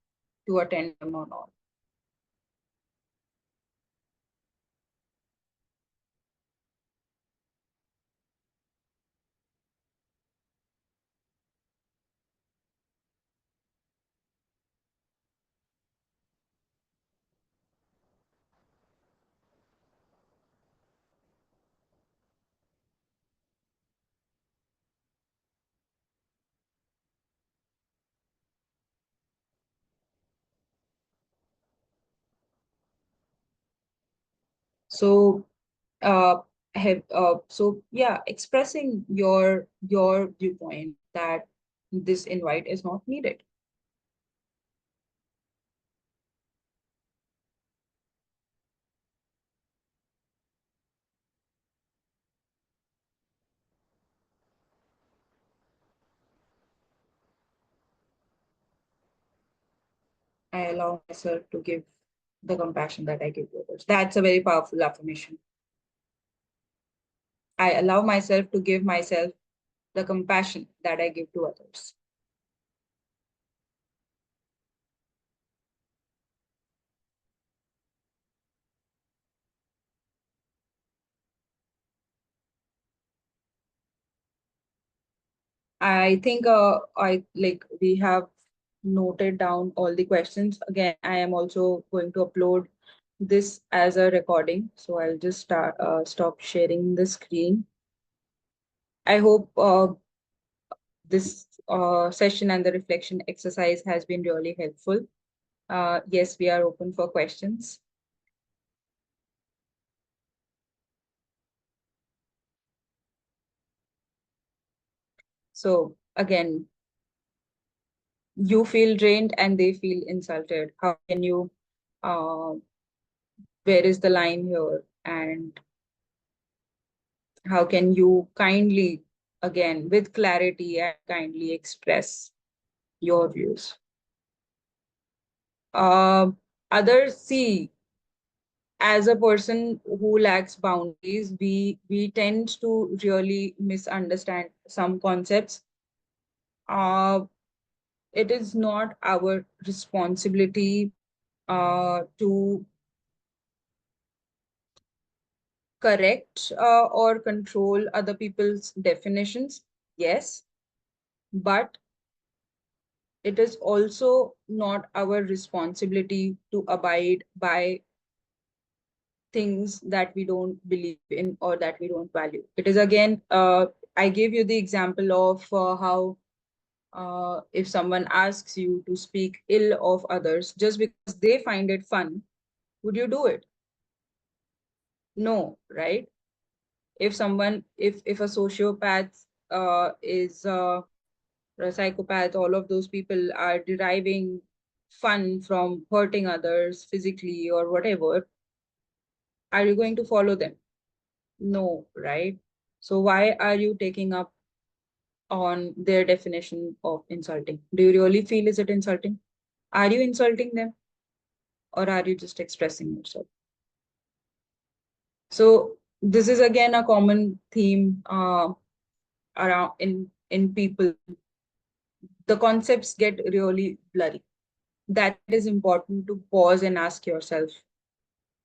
to attend or not? So expressing your viewpoint that this invite is not needed. I allow myself to give the compassion that I give to others. That's a very powerful affirmation. I allow myself to give myself the compassion that I give to others. I think we have noted down all the questions. Again, I am also going to upload this as a recording. So I'll just stop sharing the screen. I hope this session and the reflection exercise has been really helpful. Yes, we are open for questions. So again, you feel drained and they feel insulted. How can you, where is the line here? And how can you kindly, again, with clarity and kindly express your views? Others see, as a person who lacks boundaries, we tend to really misunderstand some concepts. It is not our responsibility to correct or control other people's definitions. Yes, but it is also not our responsibility to abide by things that we don't believe in or that we don't value. It is again, I gave you the example of how if someone asks you to speak ill of others just because they find it fun, would you do it? No, right? If a sociopath is a psychopath, all of those people are deriving fun from hurting others physically or whatever, are you going to follow them? No, right? So why are you taking up on their definition of insulting? Do you really feel is it insulting? Are you insulting them or are you just expressing yourself? So this is again a common theme around in people. The concepts get really blurry. That is important to pause and ask yourself,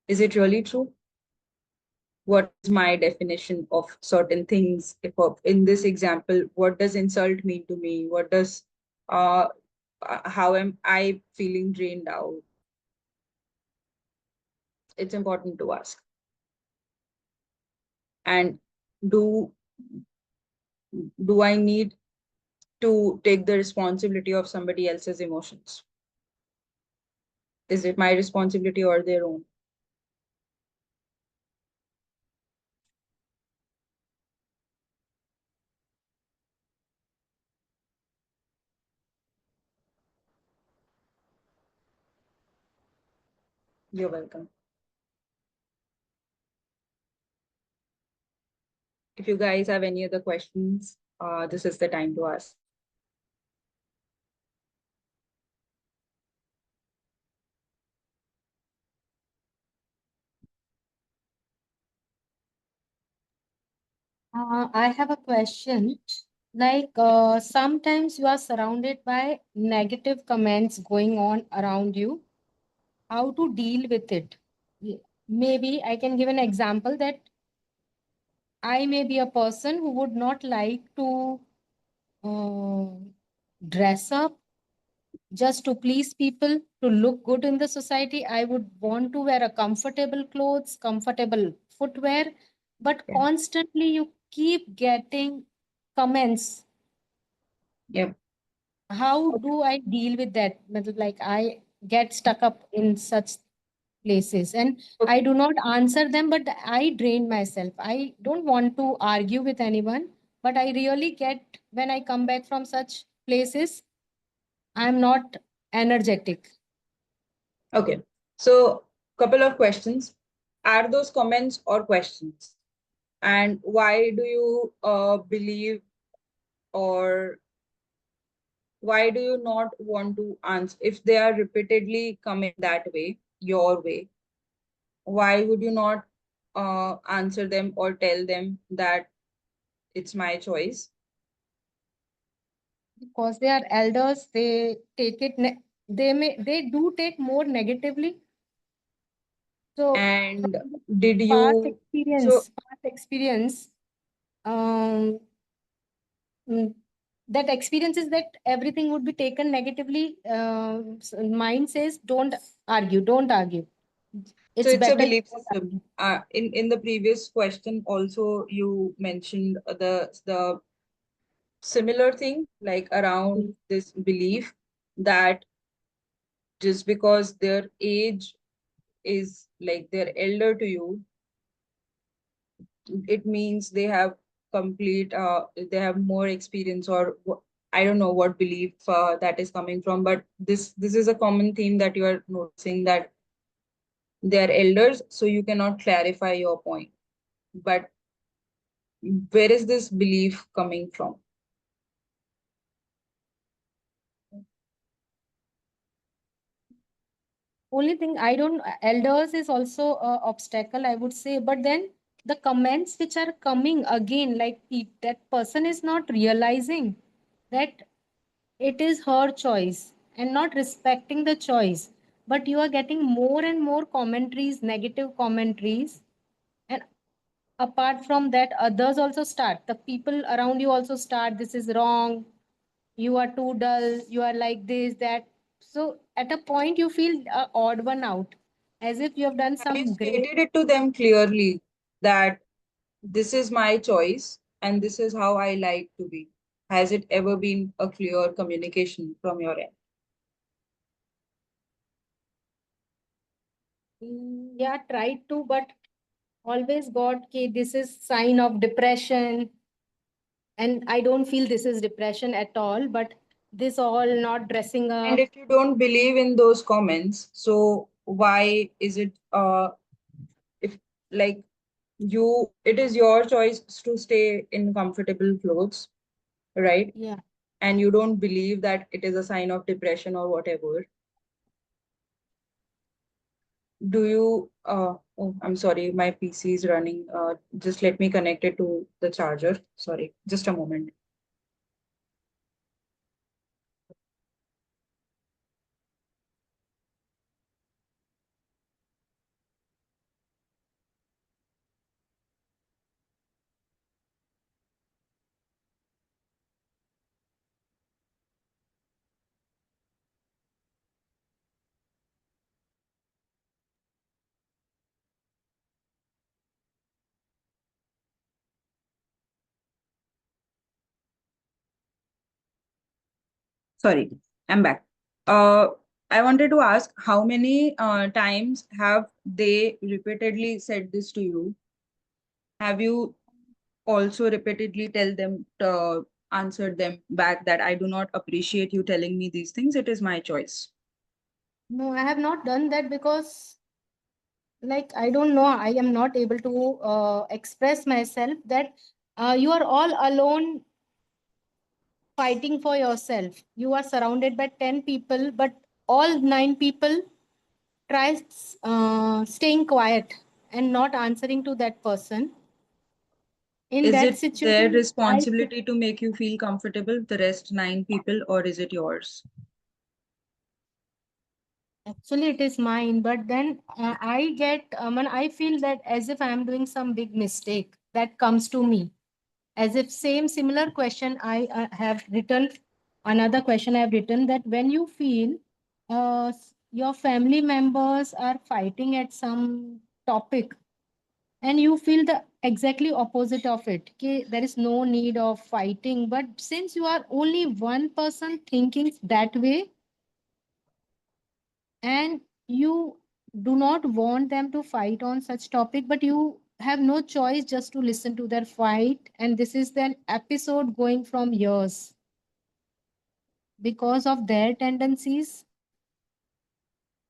is it really true? What is my definition of certain things? If in this example, what does insult mean to me? What does uh how am I feeling drained out? It's important to ask. And do do I need to take the responsibility of somebody else's emotions? Is it my responsibility or their own? You're welcome. If you guys have any other questions, this is the time to ask. I have a question. Like sometimes you are surrounded by negative comments going on around you. How to deal with it? Maybe I can give an example that I may be a person who would not like to uh, dress up just to please people, to look good in the society. I would want to wear a comfortable clothes, comfortable footwear, but Yeah. constantly you keep getting comments. Yep. How do I deal with that? Like I get stuck up in such. places, and Okay. I do not answer them, but I drain myself. I don't want to argue with anyone, but I really get, when I come back from such places, I'm not energetic. Okay. So, couple of questions. Are those comments or questions? And why do you believe, or why do you not want to answer if they are repeatedly coming that way, your way? Why would you not answer them or tell them that it's my choice? Because they are elders, they take it they do take more negatively. So And from the did you, so past experience, um mm, that experience is that everything would be taken negatively. Mind says, don't argue. so It's it's a better you belief don't system. argue. In the previous question also you mentioned the similar thing, like around this belief that just because their age is like they're elder to you, it means they have complete they have more experience, or I don't know what belief that is coming from, but this is a common theme that you are noticing, that they are elders so you cannot clarify your point. But where is this belief coming from? Only thing I don't, elders is also a obstacle, I would say. But then the comments which are coming again, like that person is not realizing that it is her choice and not respecting the choice. But you are getting more and more commentaries, negative commentaries. And apart from that, others also start. The people around you also start, this is wrong, you are too dull, you are like this, that. So at a point, you feel odd one out, as if you have done Have you some great. stated it to them clearly that this is my choice and this is how I like to be? Has it ever been a clear communication from your end? Yeah, tried to, but always got, okay, this is sign of depression. And I don't feel this is depression at all, but this all not dressing And up. if you don't believe in those comments, so why is it if like you, it is your choice to stay in comfortable clothes, right? Yeah. And you don't believe that it is a sign of depression or whatever. Do you oh, I'm sorry, my PC is running. Just let me connect it to the charger. Sorry, just a moment. Sorry, I'm back. Uh, I wanted to ask how many times have they repeatedly said this to you? Have you also repeatedly tell them answered them back that I do not appreciate you telling me these things. It is my choice. No, I have not done that because, like, I don't know, I am not able to express myself that you are all alone fighting for yourself. You are surrounded by 10 people, but all 9 people try staying quiet and not answering to that person. In Is that it their situation, I feel, responsibility to make you feel comfortable, the rest nine people, or is it yours? actually it is mine, but then I get, when I feel that as if I am doing some big mistake that comes to me, as if same similar question I have written, another question I have written, that when you feel your family members are fighting at some topic and you feel the exactly opposite of it, okay, there is no need of fighting, but since you are only one person thinking that way, and you do not want them to fight on such topic, but you have no choice just to listen to their fight, and this is an episode going from years because of their tendencies.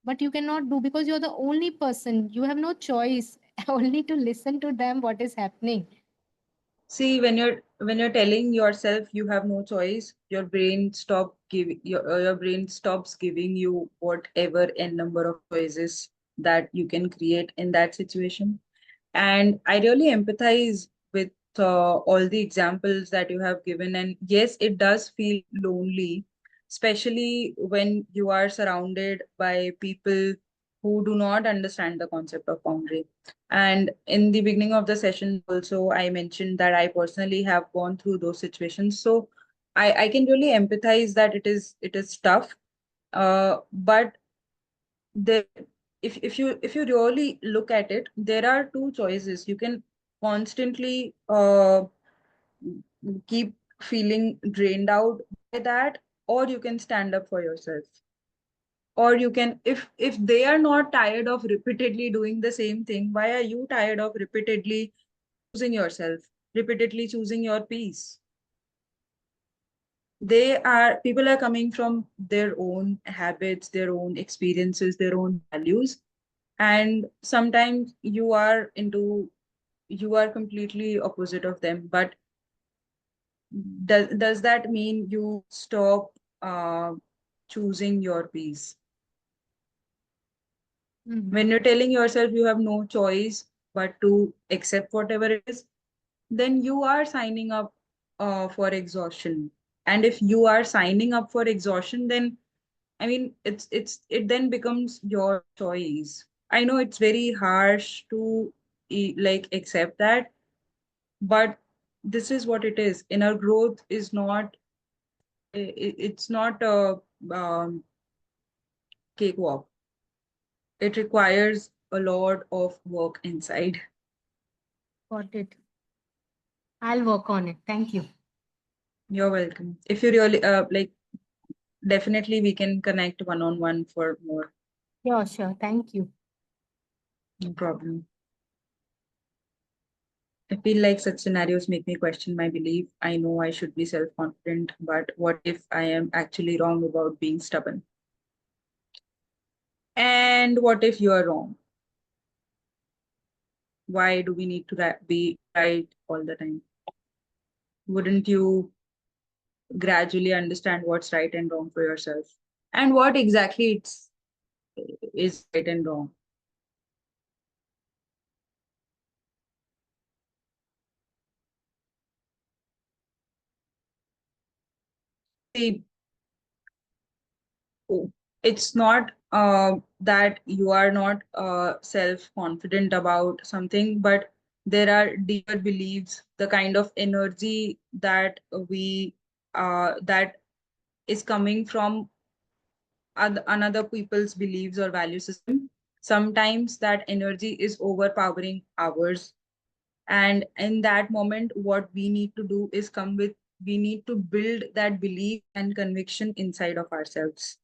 But you cannot do because you're the only person, you have no choice only to listen to them what is happening. See, when you're telling yourself you have no choice, your brain stops giving you whatever n number of choices that you can create in that situation. And I really empathize with all the examples that you have given. And yes, it does feel lonely, especially when you are surrounded by people who do not understand the concept of boundary. And in the beginning of the session, also, I mentioned that I personally have gone through those situations. So I can really empathize that it is tough. But there if you really look at it, there are two choices. You can constantly keep feeling drained out by that, or you can stand up for yourself. Or you can, if they are not tired of repeatedly doing the same thing, why are you tired of repeatedly choosing yourself, repeatedly choosing your peace? People are coming from their own habits, their own experiences, their own values, and sometimes you are completely opposite of them. But does that mean you stop choosing your peace? Mhm. When you're telling yourself you have no choice but to accept whatever it is, then you are signing up for exhaustion. And if you are signing up for exhaustion, then I mean, it then becomes your choice. I know it's very harsh to like accept that, but this is what it is. Inner growth is not it's not a um, cakewalk. It requires a lot of work inside. Got it. I'll work on it. Thank you. You're welcome. If you really like, definitely we can connect one on one for more. Sure, sure. Thank you. No problem. I feel like such scenarios make me question my belief. I know I should be self confident, but what if I am actually wrong about being stubborn? And what if you are wrong? Why do we need to be right all the time? Wouldn't you gradually understand what's right and wrong for yourself? And what exactly is right and wrong? See, it's not that you are not self-confident about something, but there are deeper beliefs, the kind of energy that we that is coming from another people's beliefs or value system. Sometimes that energy is overpowering ours, and in that moment what we need to do is we need to build that belief and conviction inside of ourselves.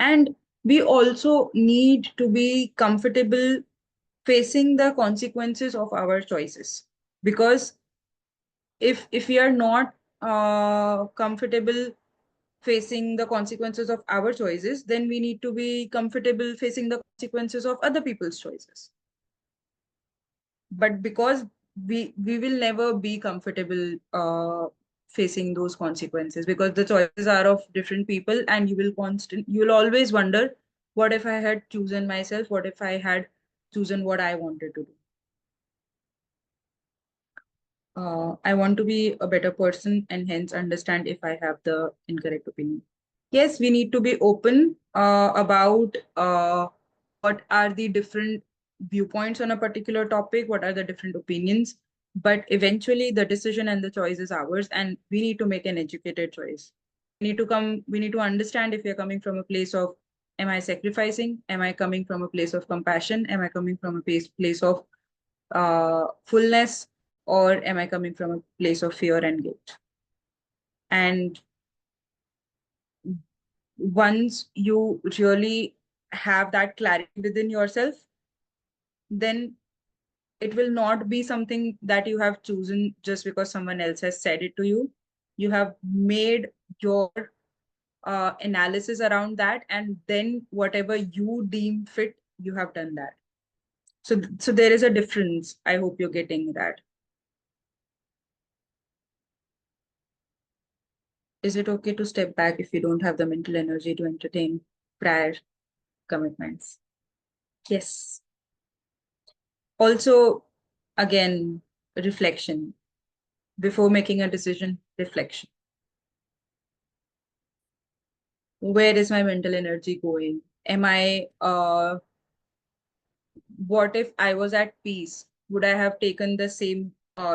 And we also need to be comfortable facing the consequences of our choices. Because if we are not comfortable facing the consequences of our choices, then we need to be comfortable facing the consequences of other people's choices. But because we will never be comfortable facing those consequences, because the choices are of different people, and you will always wonder, what if I had chosen myself, what if I had chosen what I wanted to do? I want to be a better person and hence understand if I have the incorrect opinion. Yes, we need to be open about what are the different viewpoints on a particular topic, what are the different opinions, but eventually the decision and the choice is ours, and we need to make an educated choice. We need to understand if we are coming from a place of, am I sacrificing? Am I coming from a place of compassion? Am I coming from a place of fullness? Or am I coming from a place of fear and guilt? And once you really have that clarity within yourself, then it will not be something that you have chosen just because someone else has said it to you. You have made your analysis around that, and then whatever you deem fit, you have done that. So there is a difference. I hope you're getting that. Is it okay to step back if you don't have the mental energy to entertain prior commitments? Yes. Also, again, reflection. Before making a decision, reflection. Where is my mental energy going? Am I, what if I was at peace? Would I have taken the same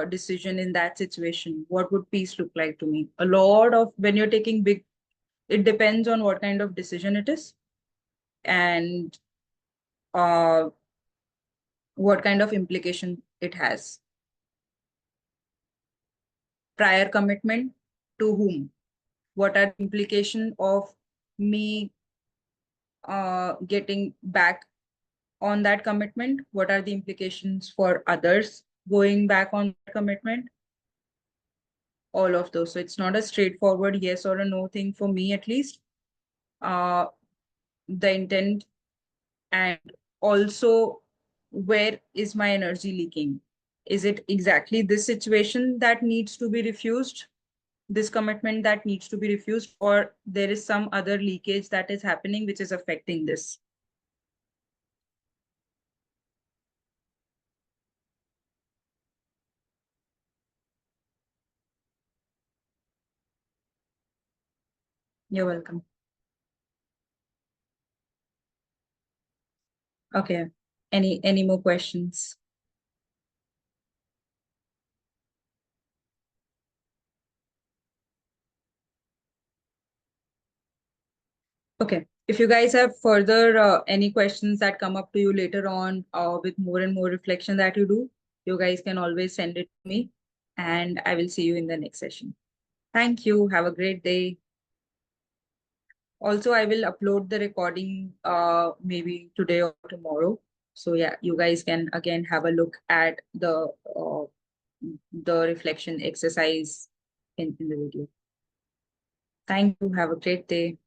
decision in that situation? What would peace look like to me? A lot of, when you're taking big, it depends on what kind of decision it is and uh, what kind of implication it has. Prior commitment to whom? What are the implication of me getting back on that commitment? What are the implications for others going back on that commitment? All of those. So it's not a straightforward yes or a no thing for me, at least. Uh, the intent, and also where is my energy leaking? Is it exactly this situation that needs to be refused? This commitment that needs to be refused, or there is some other leakage that is happening which is affecting this? You're welcome. Okay. Any more questions? Okay. If you guys have further any questions that come up to you later on with more and more reflection that you do, you guys can always send it to me, and I will see you in the next session. Thank you. Have a great day. Also, I will upload the recording maybe today or tomorrow. So yeah, you guys can again have a look at the reflection exercise in the video. Thank you. Have a great day.